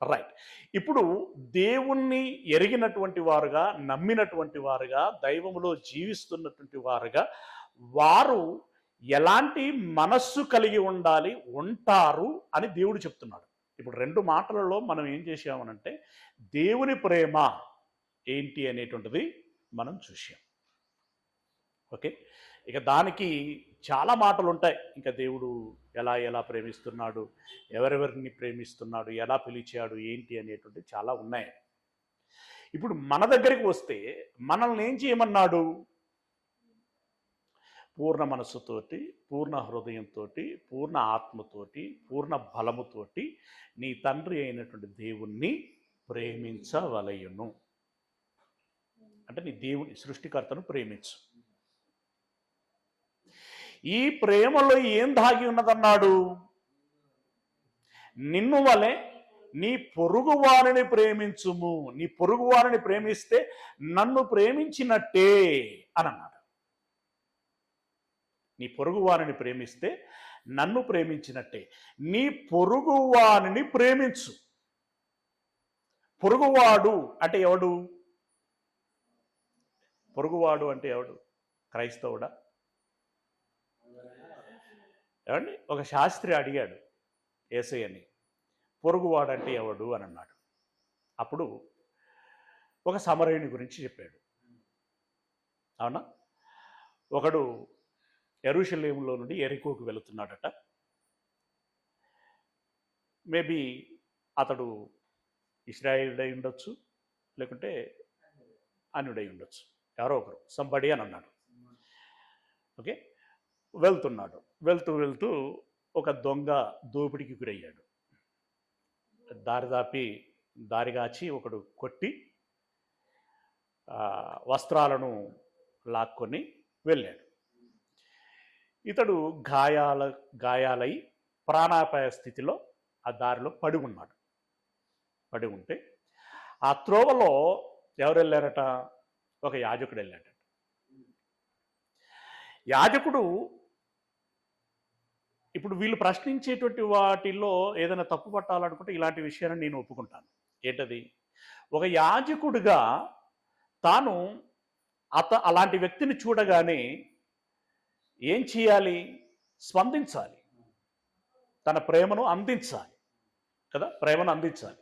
రైట్. ఇప్పుడు దేవుణ్ణి ఎరిగినటువంటి వారుగా, నమ్మినటువంటి వారుగా, దైవములో జీవిస్తున్నటువంటి వారుగా వారు ఎలాంటి మనస్సు కలిగి ఉండాలి, ఉంటారు అని దేవుడు చెప్తున్నాడు. ఇప్పుడు రెండు మాటలలో మనం ఏం చేసామనంటే దేవుని ప్రేమ ఏంటి అనేటువంటిది మనం చూసాం. ఓకే. ఇక దానికి చాలా మాటలు ఉంటాయి. ఇంకా దేవుడు ఎలా ఎలా ప్రేమిస్తున్నాడు, ఎవరెవరిని ప్రేమిస్తున్నాడు, ఎలా పిలిచాడు, ఏంటి అనేటువంటి చాలా ఉన్నాయి. ఇప్పుడు మన దగ్గరికి వస్తే మనల్ని ఏం చేయమన్నాడు? పూర్ణ మనస్సుతోటి, పూర్ణ హృదయంతో, పూర్ణ ఆత్మతోటి, పూర్ణ బలముతోటి నీ తండ్రి అయినటువంటి దేవుణ్ణి ప్రేమించవలయును. అంటే నీ దేవుని సృష్టికర్తను ప్రేమించు. ఈ ప్రేమలో ఏం దాగి ఉన్నదన్నాడు? నిన్ను వలె నీ పొరుగు వారిని ప్రేమించుము. నీ పొరుగు వారిని ప్రేమిస్తే నన్ను ప్రేమించినట్టే అని అన్నాడు. నీ పొరుగు వారిని ప్రేమిస్తే నన్ను ప్రేమించినట్టే. నీ పొరుగు వారిని ప్రేమించు. పొరుగువాడు అంటే ఎవడు? పొరుగువాడు అంటే ఎవడు? క్రైస్తవుడా? ఏమండి, ఒక శాస్త్రి అడిగాడు యేసయ్యని, పొరుగువాడు అంటే ఎవడు అని అన్నాడు. అప్పుడు ఒక సమరయుని గురించి చెప్పాడు. అవునా? ఒకడు యెరూషలేములో నుండి యెరికోకు వెళుతున్నాడట. మేబీ అతడు ఇశ్రాయేలుడై ఉండొచ్చు, లేకుంటే అన్యుడై ఉండొచ్చు, ఎవరో ఒకరు, సంబడి అని అన్నాడు. ఓకే. వెళ్తున్నాడు. వెళ్తూ వెళ్తూ ఒక దొంగ దోపిడికి గురయ్యాడు. దారిగాచి ఒకడు కొట్టి వస్త్రాలను లాక్కొని వెళ్ళాడు. ఇతడు గాయాలై ప్రాణాపాయ స్థితిలో ఆ దారిలో పడి ఉన్నాడు. పడి ఉంటే ఆ త్రోవలో ఎవరు వెళ్ళారట? ఒక యాజకుడు వెళ్ళాడట. యాజకుడు ఇప్పుడు వీళ్ళు ప్రశ్నించేటువంటి వాటిల్లో ఏదైనా తప్పు పట్టాలనుకుంటే ఇలాంటి విషయాన్ని నేను ఒప్పుకుంటాను. ఏంటది? ఒక యాజకుడిగా తాను అలాంటి వ్యక్తిని చూడగానే ఏం చేయాలి? స్పందించాలి, తన ప్రేమను అందించాలి కదా, ప్రేమను అందించాలి.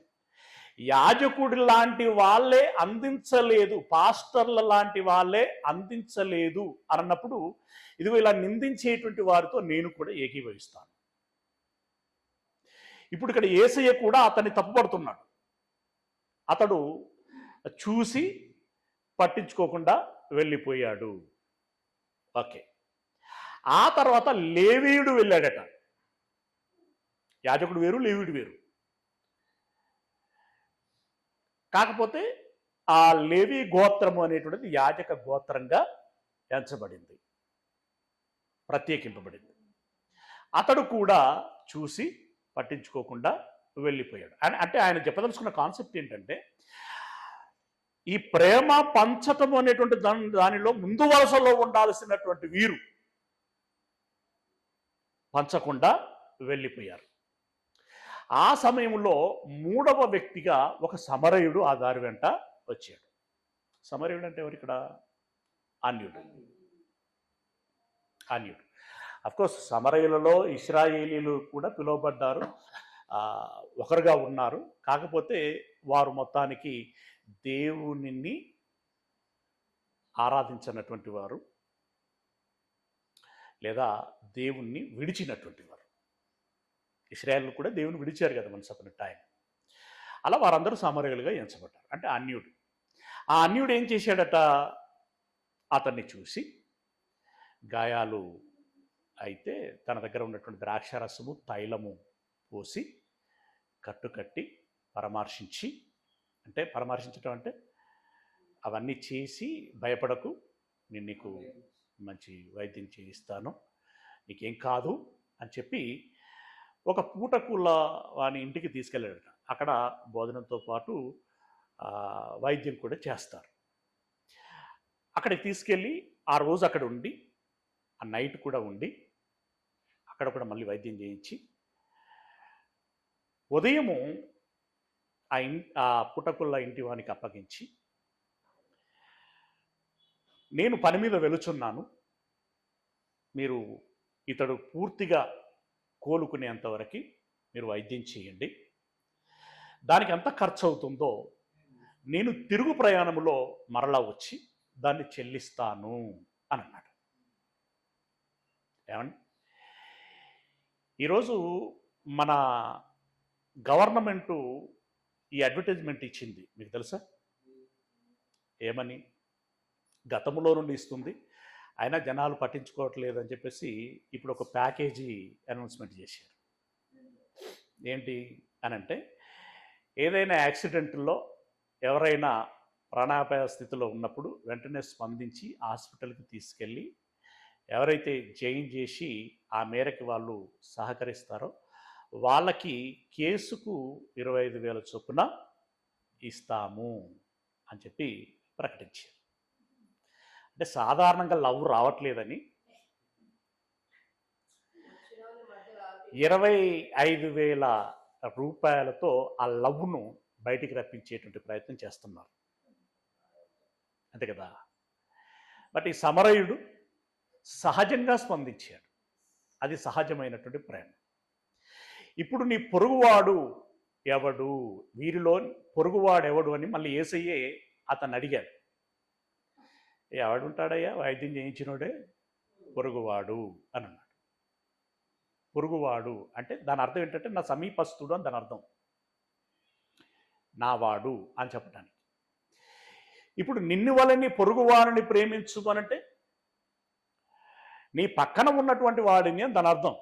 యాజకుడి లాంటి వాళ్ళే అందించలేదు, పాస్టర్ల లాంటి వాళ్ళే అందించలేదు అన్నప్పుడు ఇదిగో ఇలా నిందించేటువంటి వారితో నేను కూడా ఏకీభవిస్తాను. ఇప్పుడు ఇక్కడ యేసయ్య కూడా అతన్ని తప్పుపడుతున్నాడు. అతడు చూసి పట్టించుకోకుండా వెళ్ళిపోయాడు. ఓకే. ఆ తర్వాత లేవీయుడు వెళ్ళాడట. యాజకుడు వేరు, లేవీయుడు వేరు. కాకపోతే ఆ లేవీ గోత్రము అనేటువంటిది యాజక గోత్రంగా ఎంచబడింది, ప్రత్యేకింపబడింది. అతడు కూడా చూసి పట్టించుకోకుండా వెళ్ళిపోయాడు. అంటే ఆయన చెప్పదలుచుకున్న కాన్సెప్ట్ ఏంటంటే, ఈ ప్రేమ పంచటం అనేటువంటి దానిలో ముందు వరుసలో ఉండాల్సినటువంటి వీరు పంచకుండా వెళ్ళిపోయారు. ఆ సమయంలో మూడవ వ్యక్తిగా ఒక సమరయుడు ఆ దారి వెంట వచ్చాడు. సమరయుడు అంటే ఎవరు ఇక్కడ? అన్యుడు. అఫ్కోర్స్ సమరయులలో ఇశ్రాయేలీలు కూడా పిలువబడ్డారు, ఒకరుగా ఉన్నారు. కాకపోతే వారు మొత్తానికి దేవునిని ఆరాధించినటువంటి వారు, లేదా దేవుణ్ణి విడిచినటువంటి వారు. ఇశ్రాయేలు కూడా దేవుని విడిచారు కదా వన్స్ అపాన్ ఎ టైం. అలా వారందరూ సమరయులుగా ఎంచబడ్డారు. అంటే అన్యుడు. ఆ అన్యుడు ఏం చేశాడట? అతన్ని చూసి గాయాలు అయితే తన దగ్గర ఉన్నటువంటి ద్రాక్షారసము, తైలము పోసి కట్టుకట్టి పరామర్శించి, అంటే పరామర్శించడం అంటే అవన్నీ చేసి, భయపడకు, నేను నీకు మంచి వైద్యం చేయిస్తాను, నీకేం కాదు అని చెప్పి ఒక పూటకుల వాని ఇంటికి తీసుకెళ్ళాడట. అక్కడ భోజనంతో పాటు వైద్యం కూడా చేస్తారు. అక్కడికి తీసుకెళ్ళి ఆ రోజు అక్కడ ఉండి, ఆ నైట్ కూడా ఉండి, అక్కడ కూడా మళ్ళీ వైద్యం చేయించి, ఉదయము ఆ పుటకుళ్ళ ఇంటి వానికి అప్పగించి, నేను పని మీద వెలుచున్నాను, మీరు ఇతడు పూర్తిగా కోలుకునేంతవరకు మీరు వైద్యం చేయండి, దానికి ఎంత ఖర్చు అవుతుందో నేను తిరుగు ప్రయాణంలో మరలా వచ్చి దాన్ని చెల్లిస్తాను అని అన్నాడు. ఏమండి, ఈరోజు మన గవర్నమెంటు ఈ అడ్వర్టైజ్మెంట్ ఇచ్చింది, మీకు తెలుసా? ఏమని? గతంలో నుండి ఇస్తుంది, అయినా జనాలు పట్టించుకోవట్లేదు అని చెప్పేసి ఇప్పుడు ఒక ప్యాకేజీ అనౌన్స్మెంట్ చేశారు. ఏంటి అని అంటే, ఏదైనా యాక్సిడెంట్లో ఎవరైనా ప్రాణాపాయ స్థితిలో ఉన్నప్పుడు వెంటనే స్పందించి హాస్పిటల్కి తీసుకెళ్ళి ఎవరైతే జాయిన్ చేసి ఆ మేరకు వాళ్ళు సహకరిస్తారో వాళ్ళకి కేసుకు 25,000 చొప్పున ఇస్తాము అని చెప్పి ప్రకటించారు. అంటే సాధారణంగా లవ్ రావట్లేదని 25,000 రూపాయలతో ఆ లవ్ను బయటికి రప్పించేటువంటి ప్రయత్నం చేస్తున్నారు, అంతే కదా. బట్ ఈ సమరయుడు సహజంగా స్పందించాడు, అది సహజమైనటువంటి ప్రేమ. ఇప్పుడు నీ పొరుగువాడు ఎవడు, వీరిలో పొరుగువాడు ఎవడు అని మళ్ళీ యేసయ్యే అతన్ని అడిగాడు. ఎవడుంటాడయ్యా, వైద్యం చేయించినోడే పొరుగువాడు అని అన్నాడు. పొరుగువాడు అంటే దాని అర్థం ఏంటంటే నా సమీపస్తుడు అని దాని అర్థం, నావాడు అని చెప్పడానికి. ఇప్పుడు నిన్ను వలని పొరుగువాడిని ప్రేమించుమనంటే నీ పక్కన ఉన్నటువంటి వాడిని అని దాని అర్థం.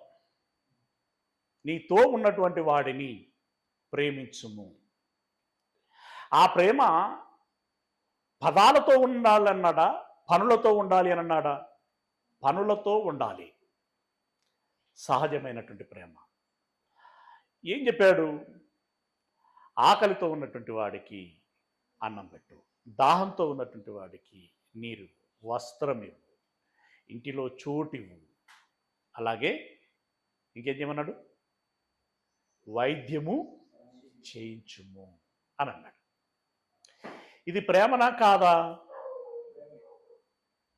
నీతో ఉన్నటువంటి వాడిని ప్రేమించుము. ఆ ప్రేమ పదాలతో ఉండాలన్నాడా, పనులతో ఉండాలి అని అన్నాడా? పనులతో ఉండాలి, సహజమైనటువంటి ప్రేమ. ఏం చెప్పాడు? ఆకలితో ఉన్నటువంటి వాడికి అన్నం పెట్టు, దాహంతో ఉన్నటువంటి వాడికి నీరు, వస్త్రం ఇవ్వు, ఇంటిలో చోటివ్వు, అలాగే ఇంకేం చేయమన్నాడు? వైద్యము చేయించుము అని అన్నాడు. ఇది ప్రేమనా కాదా?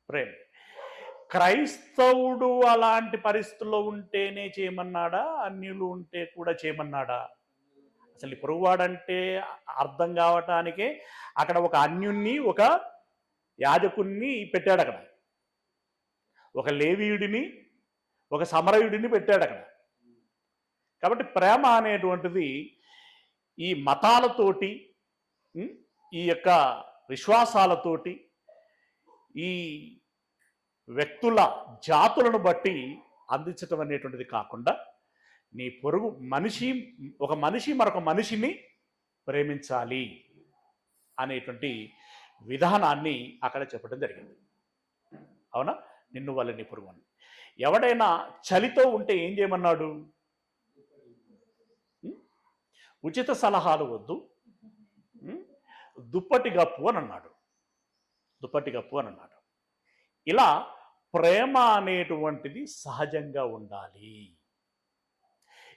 ప్రేమ. క్రైస్తవుడు అలాంటి పరిస్థితుల్లో ఉంటేనే చేయమన్నాడా, అన్యులు ఉంటే కూడా చేయమన్నాడా? అసలు ఈ పొరుగువాడంటే అర్థం కావటానికే అక్కడ ఒక అన్యుణ్ణి, ఒక యాజకుణ్ణి పెట్టాడు, అక్కడ ఒక లేవీయుడిని, ఒక సమరయుడిని పెట్టాడు అక్కడ. కాబట్టి ప్రేమ అనేటువంటిది ఈ మతాలతోటి, ఈ యొక్క విశ్వాసాలతోటి, ఈ వ్యక్తుల జాతులను బట్టి అందించటం అనేటువంటిది కాకుండా నీ పొరుగు మనిషి, ఒక మనిషి మరొక మనిషిని ప్రేమించాలి అనేటువంటి విధానాన్ని అక్కడ చెప్పడం జరిగింది. అవునా? నిన్ను వల్ల నీ పొరుగు అని. ఎవడైనా చలితో ఉంటే ఏం చేయమన్నాడు? ఉచిత సలహాలు వద్దు, దుప్పటి గప్పు అని అన్నాడు. దుప్పటి గప్పు అని అన్నాడు. ఇలా ప్రేమ అనేటువంటిది సహజంగా ఉండాలి.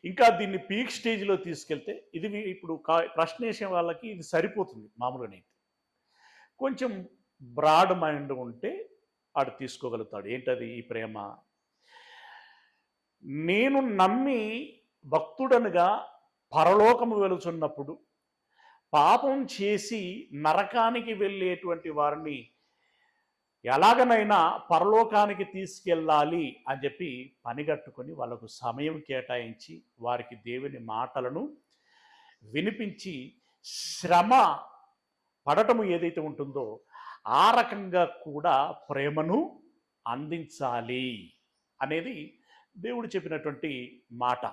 ఇంకా దీన్ని పీక్ స్టేజ్లో తీసుకెళ్తే, ఇది ఇప్పుడు ప్రశ్న వేసే వాళ్ళకి ఇది సరిపోతుంది మామూలుగానైతే. కొంచెం బ్రాడ్ మైండ్ ఉంటే ఆడు తీసుకోగలుగుతాడు. ఏంటది ఈ ప్రేమ? నేను నమ్మి భక్తుడనుగా పరలోకము వెలుచున్నప్పుడు పాపం చేసి నరకానికి వెళ్ళేటువంటి వారిని ఎలాగనైనా పరలోకానికి తీసుకెళ్ళాలి అని చెప్పి పనిగట్టుకొని వాళ్ళకు సమయం కేటాయించి వారికి దేవుని మాటలను వినిపించి శ్రమ పడటము ఏదైతే ఉంటుందో ఆ రకంగా కూడా ప్రేమను అందించాలి అనేది దేవుడు చెప్పినటువంటి మాట.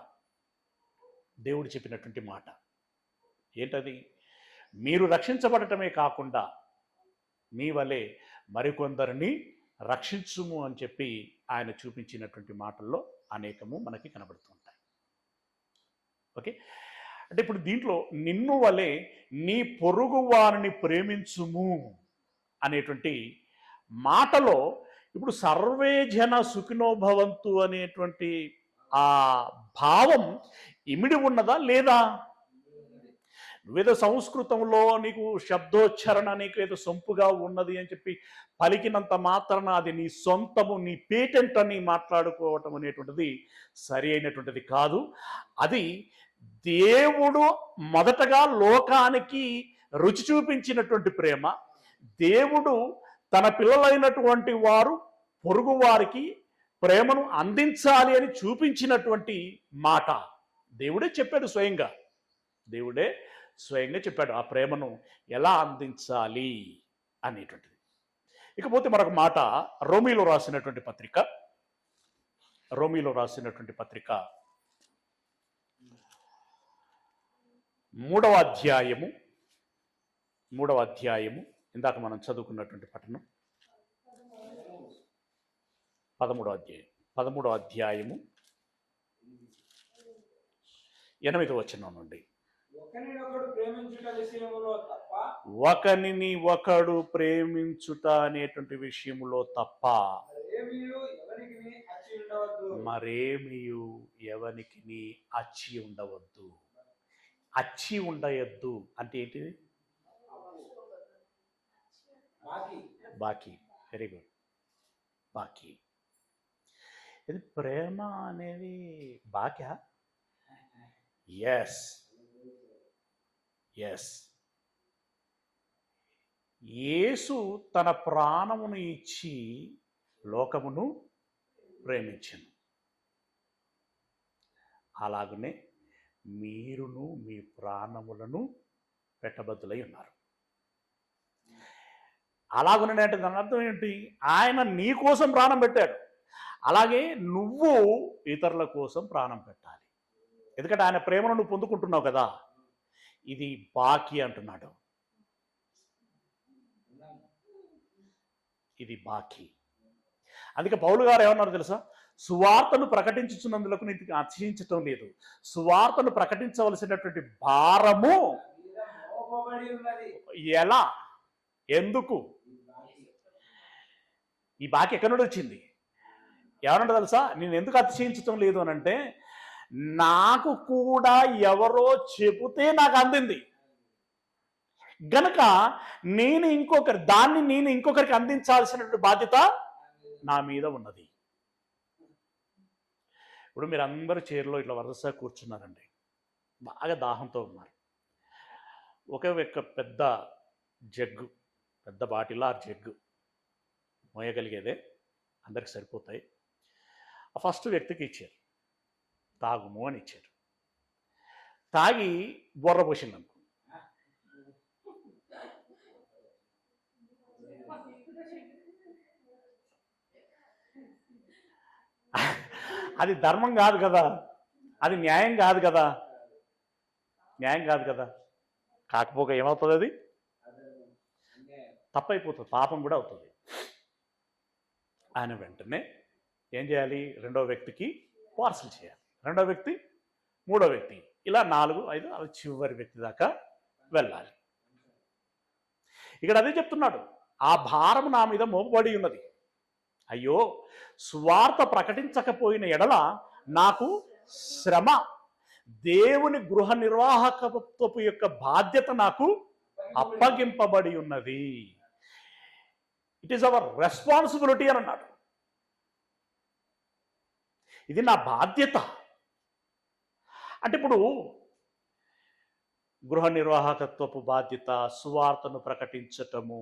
దేవుడు చెప్పినటువంటి మాట ఏంటది? మీరు రక్షించబడటమే కాకుండా మీ వలె మరికొందరిని రక్షించుము అని చెప్పి ఆయన చూపించినటువంటి మాటల్లో అనేకము మనకి కనబడుతుంటాయి. ఓకే, అంటే ఇప్పుడు దీంట్లో నిన్ను వలె నీ పొరుగు వారిని ప్రేమించుము అనేటువంటి మాటలో ఇప్పుడు సర్వే జన సుఖినో భవంతు అనేటువంటి ఆ భావం ఇమిడి ఉన్నదా లేదా? నువ్వేదో సంస్కృతంలో నీకు శబ్దోచ్చరణ నీకు ఏదో సొంపుగా ఉన్నది అని చెప్పి పలికినంత మాత్రాన అది నీ సొంతము, నీ పేటెంట్ అని మాట్లాడుకోవటం అనేటువంటిది సరి అయినటువంటిది కాదు. అది దేవుడు మొదటగా లోకానికి రుచి చూపించినటువంటి ప్రేమ. దేవుడు తన పిల్లలైనటువంటి వారు పొరుగు వారికి ప్రేమను అందించాలి అని చూపించినటువంటి మాట. దేవుడే చెప్పాడు స్వయంగా. దేవుడే స్వయంగా చెప్పాడు ఆ ప్రేమను ఎలా అందించాలి అనేటువంటిది. ఇకపోతే మరొక మాట రోమీలో రాసినటువంటి పత్రిక, రోమీలో రాసినటువంటి పత్రిక 3వ అధ్యాయము ఇందాక మనం చదువుకున్నటువంటి పట్టణం 13వ అధ్యాయము 8వ వచనం నుండి, ఒకనిని ఒకడు ప్రేమించుట అనేటువంటి విషయములో తప్ప మరేమియు ఎవనికి అచ్చి ఉండవద్దు. అచ్చి ఉండయద్దు అంటే ఏంటిది? బాకీ. వెరీ గుడ్, బాకీ. ఇది ప్రేమ అనేది బాక్యా? Yes yes. యేసు తన ప్రాణమును ఇచ్చి లోకమును ప్రేమించెను. అలాగనే మీరును మీ ప్రాణములను పెట్టబద్దులై ఉన్నారు. అలాగనే అంటే దాని అర్థం ఏంటి? ఆయన నీ కోసం ప్రాణం పెట్టాడు, అలాగే నువ్వు ఇతరుల కోసం ప్రాణం పెట్టాలి. ఎందుకంటే ఆయన ప్రేమను నువ్వు పొందుకుంటున్నావు కదా. ఇది బాకీ అంటున్నాడు. ఇది బాకీ. అందుకే పౌలు గారు ఏమన్నారు తెలుసా? సువార్తను ప్రకటించుచున్నందులకు నీకు అతిశయించటం లేదు, సువార్తను ప్రకటించవలసినటువంటి భారము ఎలా, ఎందుకు? ఈ బాకీ ఎక్కడి నుండి వచ్చింది? ఏమన్నా తెలుసా? నేను ఎందుకు అతిశయించటం లేదు అని అంటే, నాకు కూడా ఎవరో చెబితే నాకు అందింది గనక నేను ఇంకొకరికి అందించాల్సినటువంటి బాధ్యత నా మీద ఉన్నది. ఇప్పుడు మీరు అందరూ చైర్లో ఇట్లా వరుసగా కూర్చున్నారండి, బాగా దాహంతో ఉన్నారు. ఒకే పెద్ద జగ్గు, పెద్ద బాటిల్ ఆ జగ్గు మోయగలిగేదే, అందరికి సరిపోతాయి. ఆ ఫస్ట్ వ్యక్తికి ఇచ్చారు, తాగుము అని ఇచ్చారు. తాగి బొర్ర పోసిందనుకో, అది ధర్మం కాదు కదా, అది న్యాయం కాదు కదా, న్యాయం కాదు కదా. కాకపోక ఏమవుతుంది, అది తప్పైపోతుంది, పాపం కూడా అవుతుంది. ఆయన వెంటనే ఏం చేయాలి, రెండో వ్యక్తికి పార్సల్ చేయాలి, రెండో వ్యక్తి, మూడో వ్యక్తి, ఇలా 4, 5 అలా చివరి వ్యక్తి దాకా వెళ్ళాలి. ఇక్కడ అదే చెప్తున్నాడు, ఆ భారం నా మీద మోపబడి ఉన్నది. అయ్యో, స్వార్థ ప్రకటించకపోయిన ఎడల నాకు శ్రమ, దేవుని గృహ నిర్వాహకత్వపు యొక్క బాధ్యత నాకు అప్పగింపబడి ఉన్నది. ఇట్ ఈస్ అవర్ రెస్పాన్సిబిలిటీ అని అన్నాడు. ఇది నా బాధ్యత. అంటే ఇప్పుడు గృహ నిర్వాహకత్వపు బాధ్యత, సువార్తను ప్రకటించటము,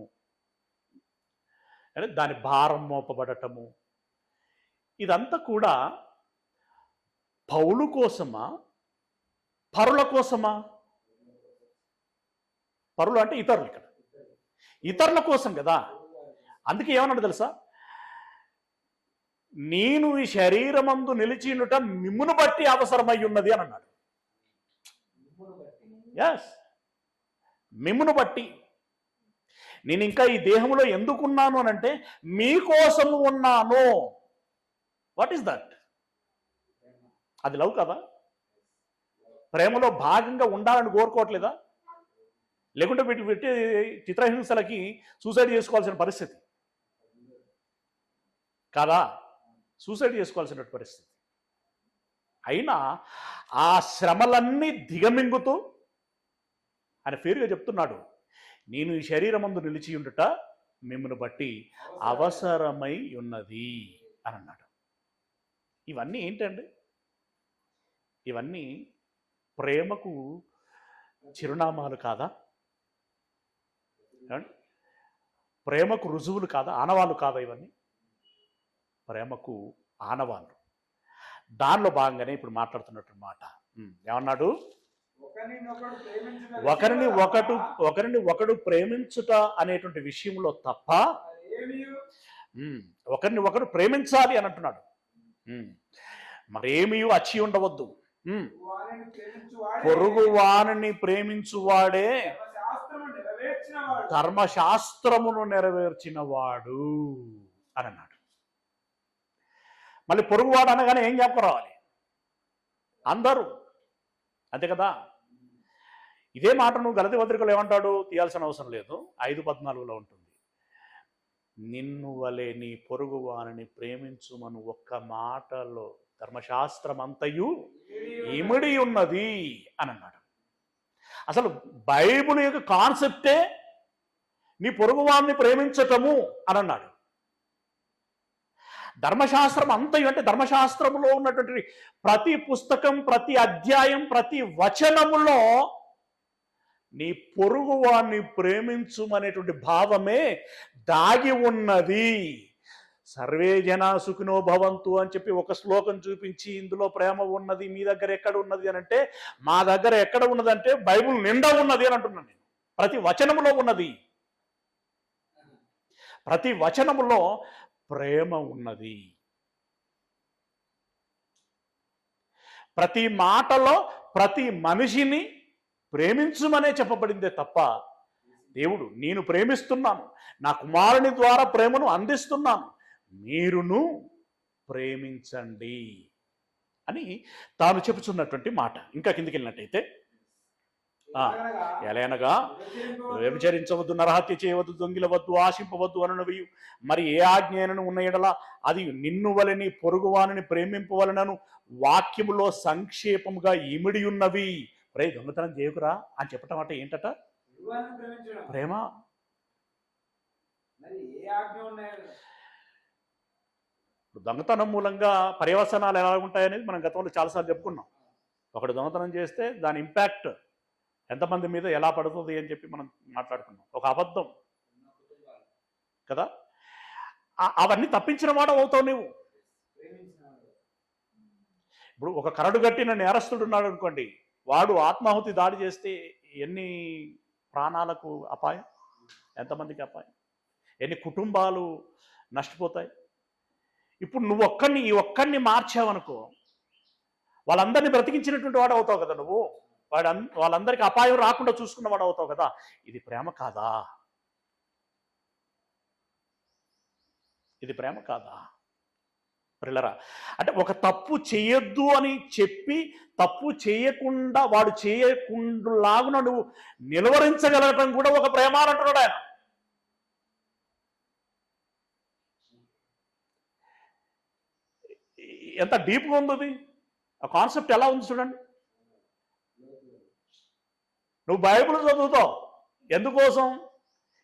అంటే దాని భారం మోపబడటము, ఇదంతా కూడా పౌలు కోసమా, పరుల కోసమా? పరులు అంటే ఇతరులు, ఇక్కడ ఇతరుల కోసం కదా. అందుకే ఏమన్నాడు తెలుసా, నేను ఈ శరీరమందు నిలిచినుట మిమ్మును బట్టి అవసరమై ఉన్నది అని అన్నాడు. ఎస్, మిమ్మును బట్టి. నేను ఇంకా ఈ దేహంలో ఎందుకున్నాను అని అంటే మీకోసము ఉన్నాను. What is that? అది లవ్ కదా? ప్రేమలో భాగంగా ఉండాలని కోరుకోవట్లేదా? లేకుంటే పెట్టి చిత్రహింసలకి సూసైడ్ చేసుకోవాల్సిన పరిస్థితి కాదా? సూసైడ్ చేసుకోవాల్సిన పరిస్థితి. అయినా ఆ శ్రమలన్నీ దిగమింగుతూ ఆయన పేరుగా చెప్తున్నాడు, నేను ఈ శరీరమందు నిలిచి ఉండుట మిమ్మల్ని బట్టి అవసరమై ఉన్నది అని అన్నాడు. ఇవన్నీ ఏంటండి? ఇవన్నీ ప్రేమకు చిరునామాలు కాదా? ప్రేమకు రుజువులు కాదా? ఆనవాళ్ళు కాదా? ఇవన్నీ ప్రేమకు ఆనవాళ్ళు. దానిలో భాగంగానే ఇప్పుడు మాట్లాడుతున్నట్టు మాట. ఏమన్నాడు? ఒకరిని ఒకడు ప్రేమించుట అనేటువంటి విషయంలో తప్ప ఒకరిని ఒకరు ప్రేమించాలి అని అంటున్నాడు. మరేమీ అచ్చి ఉండవద్దు. పొరుగు వాణిని ప్రేమించువాడే ధర్మశాస్త్రమును నెరవేర్చిన వాడు అని అన్నాడు. మళ్ళీ పొరుగువాడు అనగానే ఏం జ్ఞాపకం రావాలి? అందరూ, అంతే కదా. ఇదే మాటను గలతీ పత్రికలో ఏమంటాడు? తీయాల్సిన అవసరం లేదు, 5:14 ఉంటుంది. నిన్ను వలె నీ పొరుగు వారిని ప్రేమించుమను ఒక్క మాటలో ధర్మశాస్త్రం అంతయు ఇమిడి ఉన్నది అని అన్నాడు. అసలు బైబిల్ యొక్క కాన్సెప్టే నీ పొరుగు వారిని ప్రేమించటము అని అన్నాడు. ధర్మశాస్త్రం అంతయు అంటే ధర్మశాస్త్రంలో ఉన్నటువంటి ప్రతి పుస్తకం, ప్రతి అధ్యాయం, ప్రతి వచనములో నీ పొరుగు వారిని ప్రేమించుమనేటువంటి భావమే దాగి ఉన్నది. సర్వే జనా సుఖినో భవంతు అని చెప్పి ఒక శ్లోకం చూపించి ఇందులో ప్రేమ ఉన్నది, మీ దగ్గర ఎక్కడ ఉన్నది అని అంటే, మా దగ్గర ఎక్కడ ఉన్నదంటే బైబిల్ నిండా ఉన్నది అని అంటున్నాను నేను. ప్రతి వచనములో ఉన్నది, ప్రతి వచనములో ప్రేమ ఉన్నది. ప్రతి మాటలో ప్రతి మనిషిని ప్రేమించుమనే చెప్పబడిందే తప్ప దేవుడు నేను ప్రేమిస్తున్నాను, నా కుమారుని ద్వారా ప్రేమను అందిస్తున్నాను, మీరును ప్రేమించండి అని తాను చెప్పుచున్నటువంటి మాట. ఇంకా కిందికి వెళ్ళినట్టయితే, ఎలయనగా వ్యభిచరించవద్దు, నరహత్య చేయవద్దు, దొంగిలవద్దు, ఆశింపవద్దు అననవి మరి ఏ ఆజ్ఞను ఉన్న ఎడల అది నిన్ను వలని పొరుగువానిని ప్రేమింపవలనను వాక్యములో సంక్షేపముగా ఇమిడి ఉన్నవి. రే దొంగతనం చేయకురా అని చెప్పటం అంటే ఏంటట? ప్రేమ. దొంగతనం మూలంగా పర్యవసనాలు ఎలా ఉంటాయనేది మనం గతంలో చాలాసార్లు చెప్పుకున్నాం. ఒకడు దొంగతనం చేస్తే దాని ఇంపాక్ట్ ఎంతమంది మీద ఎలా పడుతుంది అని చెప్పి మనం మాట్లాడుకున్నాం. ఒక అబద్ధం కదా, అవన్నీ తప్పించిన వాడు అవుతావు నువ్వు. ఇప్పుడు ఒక కరడు గట్టిన నేరస్తుడు ఉన్నాడు అనుకోండి, వాడు ఆత్మాహుతి దాడి చేస్తే ఎన్ని ప్రాణాలకు అపాయం, ఎంతమందికి అపాయం, ఎన్ని కుటుంబాలు నష్టపోతాయి. ఇప్పుడు నువ్వు ఈ ఒక్కడిని మార్చావనుకో, వాళ్ళందరినీ బ్రతికించినటువంటి వాడు అవుతావు కదా నువ్వు. వాళ్ళందరికీ అపాయం రాకుండా చూసుకున్న వాడు అవుతావు కదా. ఇది ప్రేమ కాదా? ఇది ప్రేమ కాదా ప్రిల్లరా? అంటే ఒక తప్పు చేయొద్దు అని చెప్పి తప్పు చేయకుండా వాడు చేయకుండాలాగున నువ్వు నిలువరించగలగటం కూడా ఒక ప్రేమ అంటున్నాడు ఆయన. ఎంత డీప్గా ఉంది ఆ కాన్సెప్ట్, ఎలా ఉంది చూడండి. నువ్వు బైబిల్ చదువుతావు ఎందుకోసం?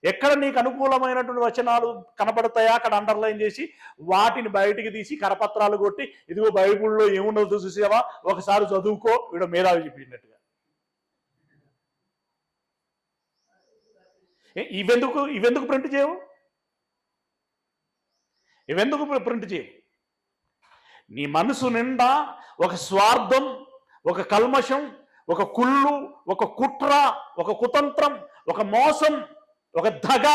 ఎక్కడ నీకు అనుకూలమైనటువంటి వచనాలు కనపడతాయా అక్కడ అండర్లైన్ చేసి వాటిని బయటికి తీసి కరపత్రాలు కొట్టి, ఇదిగో బైబిల్లో ఏముండదు చూసేవా, ఒకసారి చదువుకో, వీడు మేధావి చెప్పినట్టుగా. ఇవెందుకు ప్రింట్ చేయవు? ప్రింట్ చేయవు? నీ మనసు నిండా ఒక స్వార్థం, ఒక కల్మషం, ఒక కుళ్ళు, ఒక కుట్ర, ఒక కుతంత్రం, ఒక మోసం, ఒక దగ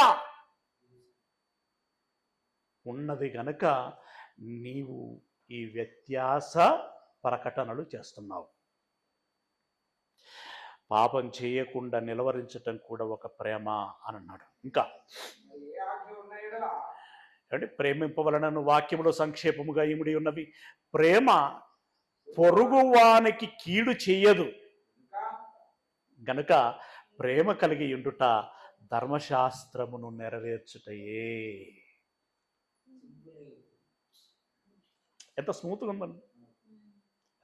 ఉన్నది గనక నీవు ఈ వ్యత్యాస ప్రకటనలు చేస్తున్నావు. పాపం చేయకుండా నిలవరించటం కూడా ఒక ప్రేమ అని అన్నాడు. ఇంకా అంటే ప్రేమింపవలనను వాక్యములో సంక్షేపముగా ఇమిడి ఉన్నవి. ప్రేమ పొరుగువానికి కీడు చెయ్యదు గనుక ప్రేమ కలిగి ఉండుట ధర్మశాస్త్రమును నెరవేర్చుటయే. ఎంత స్మూత్గా ఉందండి,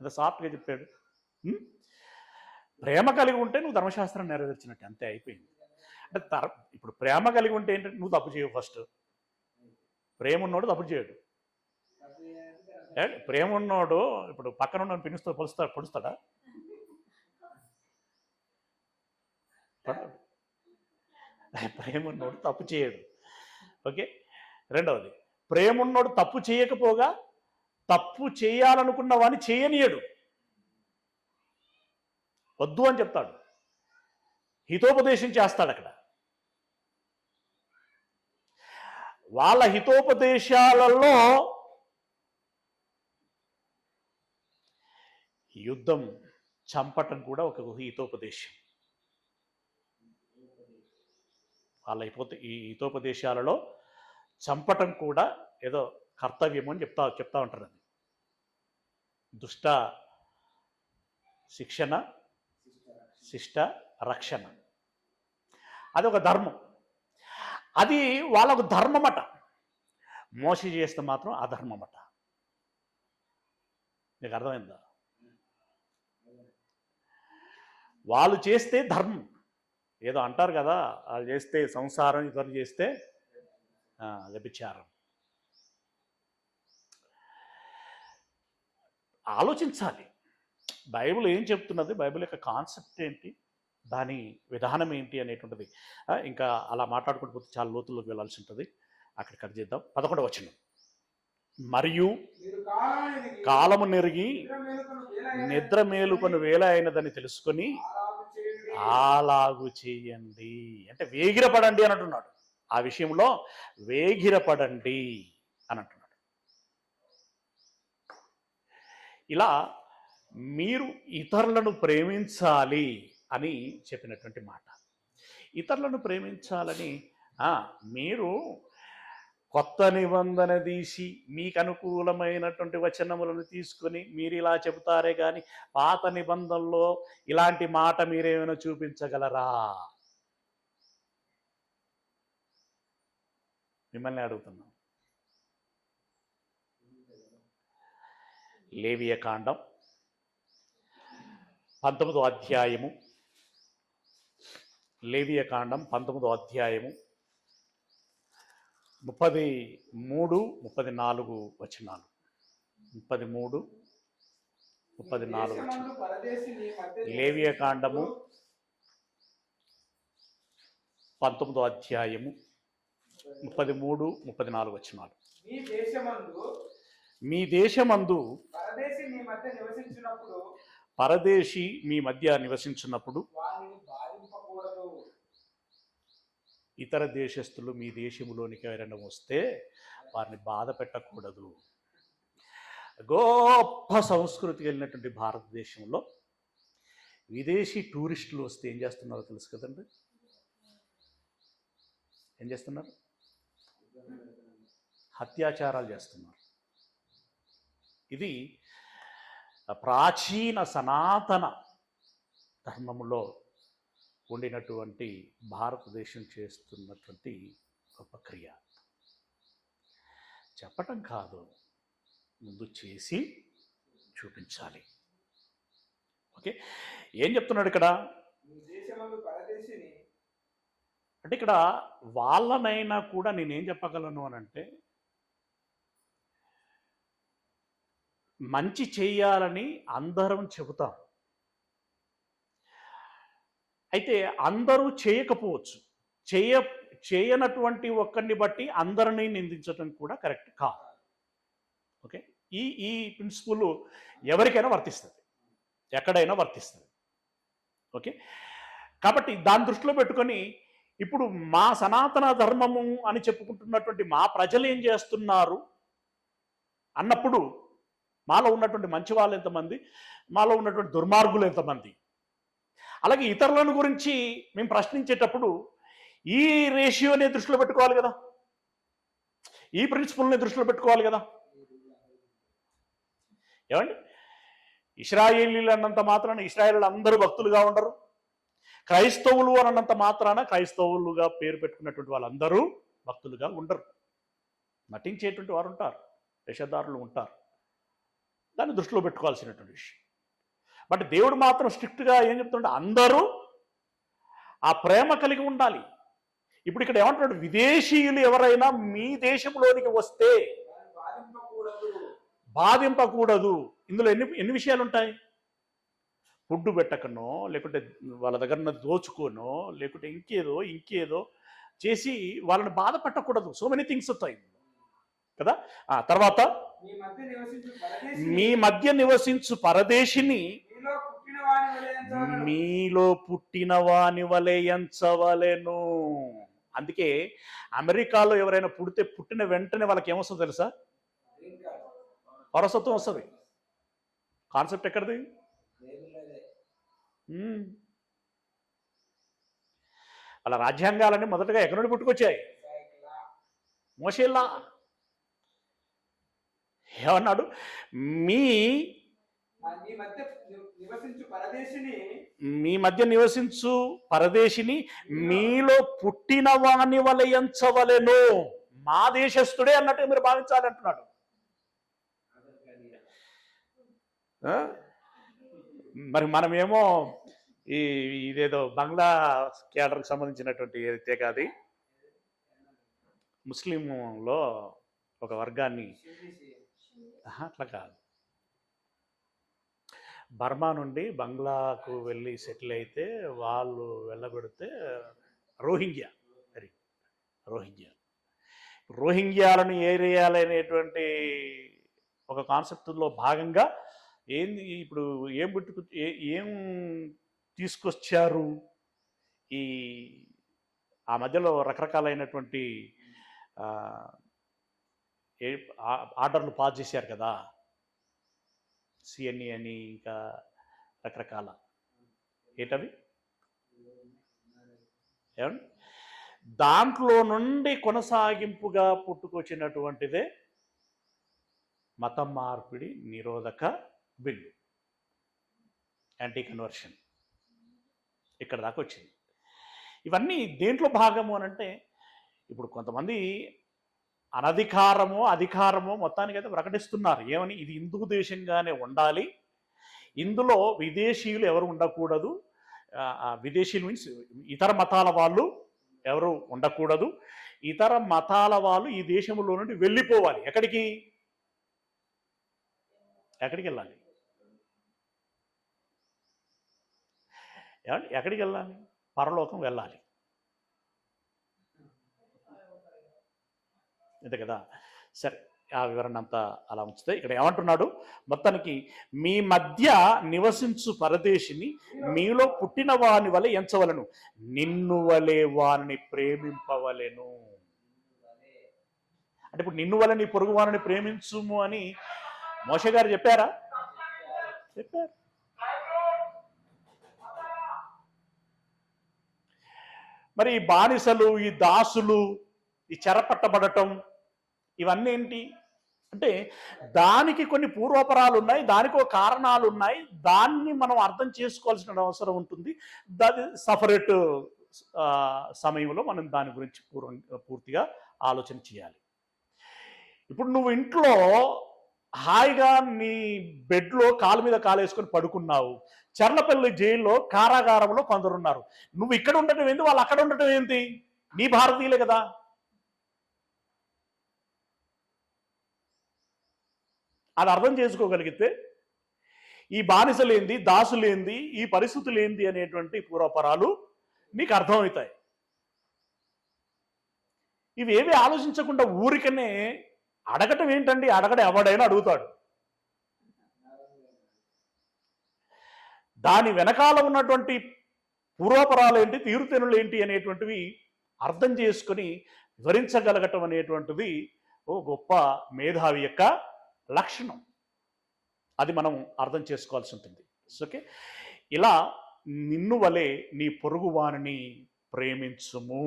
ఎంత సాఫ్ట్గా చెప్పాడు. ప్రేమ కలిగి ఉంటే నువ్వు ధర్మశాస్త్రం నెరవేర్చినట్టు, అంతే, అయిపోయింది. అంటే ఇప్పుడు ప్రేమ కలిగి ఉంటే ఏంటంటే నువ్వు తప్పు చేయవు. ఫస్ట్ ప్రేమ ఉన్నోడు తప్పు చేయడు. ప్రేమ ఉన్నోడు ఇప్పుడు పక్కన ఉన్న పిలుస్తూ పొడుస్తాడా? ప్రేమ ఉన్నోడు తప్పు చేయడు. ఓకే. రెండవది, ప్రేమ ఉన్నోడు తప్పు చేయకపోగా తప్పు చేయాలనుకున్న వాడిని చేయనీయడు, వద్దు అని చెప్తాడు, హితోపదేశం చేస్తాడు. అక్కడ వాళ్ళ హితోపదేశాలలో యుద్ధం, చంపటం కూడా ఒక హితోపదేశం. వాళ్ళ ఈ హితోపదేశాలలో చంపటం కూడా ఏదో కర్తవ్యం అని చెప్తా ఉంటారు. అది దుష్ట శిక్షణ, శిష్ట రక్షణ, అది ఒక ధర్మం. అది వాళ్ళకు ధర్మమట. మోసం చేస్తే మాత్రం అధర్మమట. నీకు అర్థమైందా? వాళ్ళు చేస్తే ధర్మం, ఏదో అంటారు కదా, వాళ్ళు చేస్తే సంసారం, ఇతరులు చేస్తే వ్యభిచారం. ఆలోచించాలి బైబిల్ ఏం చెప్తున్నది, బైబిల్ యొక్క కాన్సెప్ట్ ఏంటి, దాని విధానం ఏంటి అనేటువంటిది. ఇంకా అలా మాట్లాడుకుంటూ పోతే చాలా లోతుల్లోకి వెళ్ళాల్సి ఉంటుంది. అక్కడ కట్ చేద్దాం. 11వ వచనం, మరియు కాలము నెరిగి నిద్ర మేలుకొని వేళ అయినదని తెలుసుకొని అలాగు చేయండి. అంటే వేగిరపడండి అని అంటున్నాడు. ఆ విషయంలో వేగిరపడండి అని అంటున్నాడు. ఇలా మీరు ఇతరులను ప్రేమించాలి అని చెప్పినటువంటి మాట. ఇతరులను ప్రేమించాలని మీరు కొత్త నిబంధన తీసి మీకు అనుకూలమైనటువంటి వచనములను తీసుకొని మీరు ఇలా చెబుతారే కానీ పాత నిబంధనలో ఇలాంటి మాట మీరేమైనా చూపించగలరా? మిమ్మల్ని అడుగుతున్నాం. లేవియకాండం 19వ అధ్యాయము, లేవియకాండం 19వ అధ్యాయము 33, 34 వచనాలు. 33, 34 వచనాలు. లేవియకాండము 19వ అధ్యాయము 33, 34 వచనాలు. మీ దేశమందు పరదేశి మీ మధ్య నివసించినప్పుడు ఇతర దేశస్తులు మీ దేశంలోనికి ఎవరైనా వస్తే వారిని బాధ పెట్టకూడదు. గొప్ప సంస్కృతి కలిగినటువంటి భారతదేశంలో విదేశీ టూరిస్టులు వస్తే ఏం చేస్తున్నారో తెలుసు కదండి. ఏం చేస్తున్నారు? అత్యాచారాలు చేస్తున్నారు. ఇది ప్రాచీన సనాతన ధర్మములో ఉండినటువంటి భారతదేశం చేస్తున్నటువంటి గొప్ప క్రియ. చెప్పటం కాదు, ముందు చేసి చూపించాలి. ఓకే, ఏం చెప్తున్నాడు ఇక్కడ అంటే, ఇక్కడ వాళ్ళనైనా కూడా నేనేం చెప్పగలను అని అంటే, మంచి చేయాలని అందరం చెబుతాం. అయితే అందరూ చేయకపోవచ్చు. చేయనటువంటి ఒక్కరిని బట్టి అందరినీ నిందించడం కూడా కరెక్ట్ కాదు. ఓకే, ఈ ప్రిన్సిపల్ ఎవరికైనా వర్తిస్తుంది, ఎక్కడైనా వర్తిస్తుంది. ఓకే, కాబట్టి దాన్ని దృష్టిలో పెట్టుకొని ఇప్పుడు మా సనాతన ధర్మము అని చెప్పుకుంటున్నటువంటి మా ప్రజలు ఏం చేస్తున్నారు అన్నప్పుడు మాలో ఉన్నటువంటి మంచి వాళ్ళు ఎంతమంది, మాలో ఉన్నటువంటి దుర్మార్గులు ఎంతమంది, అలాగే ఇతరులను గురించి మేము ప్రశ్నించేటప్పుడు ఈ రేషియోని దృష్టిలో పెట్టుకోవాలి కదా, ఈ ప్రిన్సిపల్ని దృష్టిలో పెట్టుకోవాలి కదా. ఏమండి, ఇశ్రాయేలీలు అన్నంత మాత్రాన ఇశ్రాయేలీలు అందరూ భక్తులుగా ఉండరు. క్రైస్తవులు అన్నంత మాత్రాన క్రైస్తవులుగా పేరు పెట్టుకున్నటువంటి వాళ్ళందరూ భక్తులుగా ఉండరు. నటించేటువంటి వారు ఉంటారు, వేషధారులు ఉంటారు. దాన్ని దృష్టిలో పెట్టుకోవాల్సినటువంటి విషయం. బట్ దేవుడు మాత్రం స్ట్రిక్ట్గా ఏం చెప్తుంటే అందరూ ఆ ప్రేమ కలిగి ఉండాలి. ఇప్పుడు ఇక్కడ ఏమంటున్నాడు, విదేశీయులు ఎవరైనా మీ దేశంలోనికి వస్తే బాధింపకూడదు. ఇందులో ఎన్ని విషయాలు ఉంటాయి? ఫుడ్ పెట్టకనో, లేకుంటే వాళ్ళ దగ్గర దోచుకోనో, లేకుంటే ఇంకేదో చేసి వాళ్ళని బాధ పెట్టకూడదు. సో మెనీ థింగ్స్ వస్తాయి కదా. తర్వాత మీ మధ్య నివసించు పరదేశిని మీలో పుట్టిన వాని వలె ఎంచవలెను. అందుకే అమెరికాలో ఎవరైనా పుట్టిన వెంటనే వాళ్ళకి ఏమొస్తుందో తెలుసా? పౌరసత్వం వస్తుంది. కాన్సెప్ట్ ఎక్కడిది? వాళ్ళ రాజ్యాంగాలన్నీ మొదటగా ఎక్కడి నుండి పుట్టుకొచ్చాయి? మోషేలా ఏమన్నాడు? మీ మధ్య నివసించు పరదేశిని మీలో పుట్టిన వాని వలె ఎంచవలెను. మా దేశస్థుడే అన్నట్టు మీరు భావించాలి అంటున్నాడు. మరి మనమేమో ఇదేదో బంగ్లా క్యాడర్కి సంబంధించినటువంటి ఏదైతే కాదు, ముస్లింలో ఒక వర్గాన్ని అట్లా కాదు, బర్మా నుండి బంగ్లాకు వెళ్ళి సెటిల్ అయితే వాళ్ళు వెళ్ళబెడితే రోహింగ్యాలను ఏరియాలనేటువంటి ఒక కాన్సెప్ట్లో భాగంగా ఏంది ఇప్పుడు ఏం తీసుకొచ్చారు? ఆ మధ్యలో రకరకాలైనటువంటి ఆర్డర్లు పాస్ చేశారు కదా, సిఎన్ఈ అని, ఇంకా రకరకాల ఏటవి ఏమండి. దాంట్లో నుండి కొనసాగింపుగా పుట్టుకొచ్చినటువంటిదే మతం మార్పిడి నిరోధక బిల్లు, యాంటీ కన్వర్షన్. ఇక్కడ దాకా వచ్చింది. ఇవన్నీ దేంట్లో భాగము అని అంటే, ఇప్పుడు కొంతమంది అనధికారమో అధికారమో మొత్తానికైతే ప్రకటిస్తున్నారు. ఏమని? ఇది హిందూ దేశంగానే ఉండాలి, ఇందులో విదేశీయులు ఎవరు ఉండకూడదు, విదేశీయులు మీన్స్ ఇతర మతాల వాళ్ళు ఎవరు ఉండకూడదు, ఇతర మతాల వాళ్ళు ఈ దేశంలో నుండి వెళ్ళిపోవాలి. ఎక్కడికి వెళ్ళాలి? ఎక్కడికి వెళ్ళాలి? పరలోకం వెళ్ళాలి, అంతే కదా. సరే, ఆ వివరణ అంతా అలా ఉంచితే ఇక్కడ ఏమంటున్నాడు, మొత్తానికి మీ మధ్య నివసించు పరదేశిని మీలో పుట్టిన వాని వలె ఎంచవలను, నిన్ను వలె వారిని ప్రేమింపవలెను. అంటే ఇప్పుడు నిన్ను వలె నీ పొరుగు వారిని ప్రేమించుము అని మోషే గారు చెప్పారా? చెప్పారు. మరి ఈ బానిసలు, ఈ దాసులు, ఈ చెరపట్టబడటం ఇవన్నీ ఏంటి అంటే దానికి కొన్ని పూర్వపరాలు ఉన్నాయి, దానికి ఒక కారణాలు ఉన్నాయి. దాన్ని మనం అర్థం చేసుకోవాల్సిన అవసరం ఉంటుంది. దాని సపరేట్ సమయంలో మనం దాని గురించి పూర్తిగా ఆలోచన చేయాలి. ఇప్పుడు నువ్వు ఇంట్లో హాయిగా నీ బెడ్లో కాలు మీద కాలు వేసుకొని పడుకున్నావు. చర్లపల్లి జైల్లో కారాగారంలో కొందరున్నారు. నువ్వు ఇక్కడ ఉండటం ఏంటి, వాళ్ళు అక్కడ ఉండటం ఏంటి? నీ భారతీయులే కదా. అది అర్థం చేసుకోగలిగితే ఈ బానిసలేంది, దాసులేంది, ఈ పరిస్థితులేంది అనేటువంటి పూర్వపరాలు నీకు అర్థమవుతాయి. ఇవేవి ఆలోచించకుండా ఊరికనే అడగటం ఏంటండి? అడగడం ఎవడైనా అడుగుతాడు. దాని వెనకాల ఉన్నటువంటి పూర్వపరాలు ఏంటి, తీరుతెనులు ఏంటి అనేటువంటివి అర్థం చేసుకొని వివరించగలగటం అనేటువంటిది ఓ గొప్ప మేధావి యొక్క లక్షణం. అది మనం అర్థం చేసుకోవాల్సి ఉంటుంది. ఓకే, ఇలా నిన్ను వలె నీ పొరుగువానిని ప్రేమించుము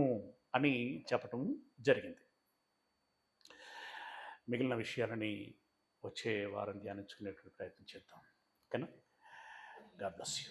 అని చెప్పటం జరిగింది. మిగిలిన విషయాలని వచ్చే వారం ధ్యానించుకునేటువంటి ప్రయత్నం చేద్దాం. ఓకేనా? God bless you.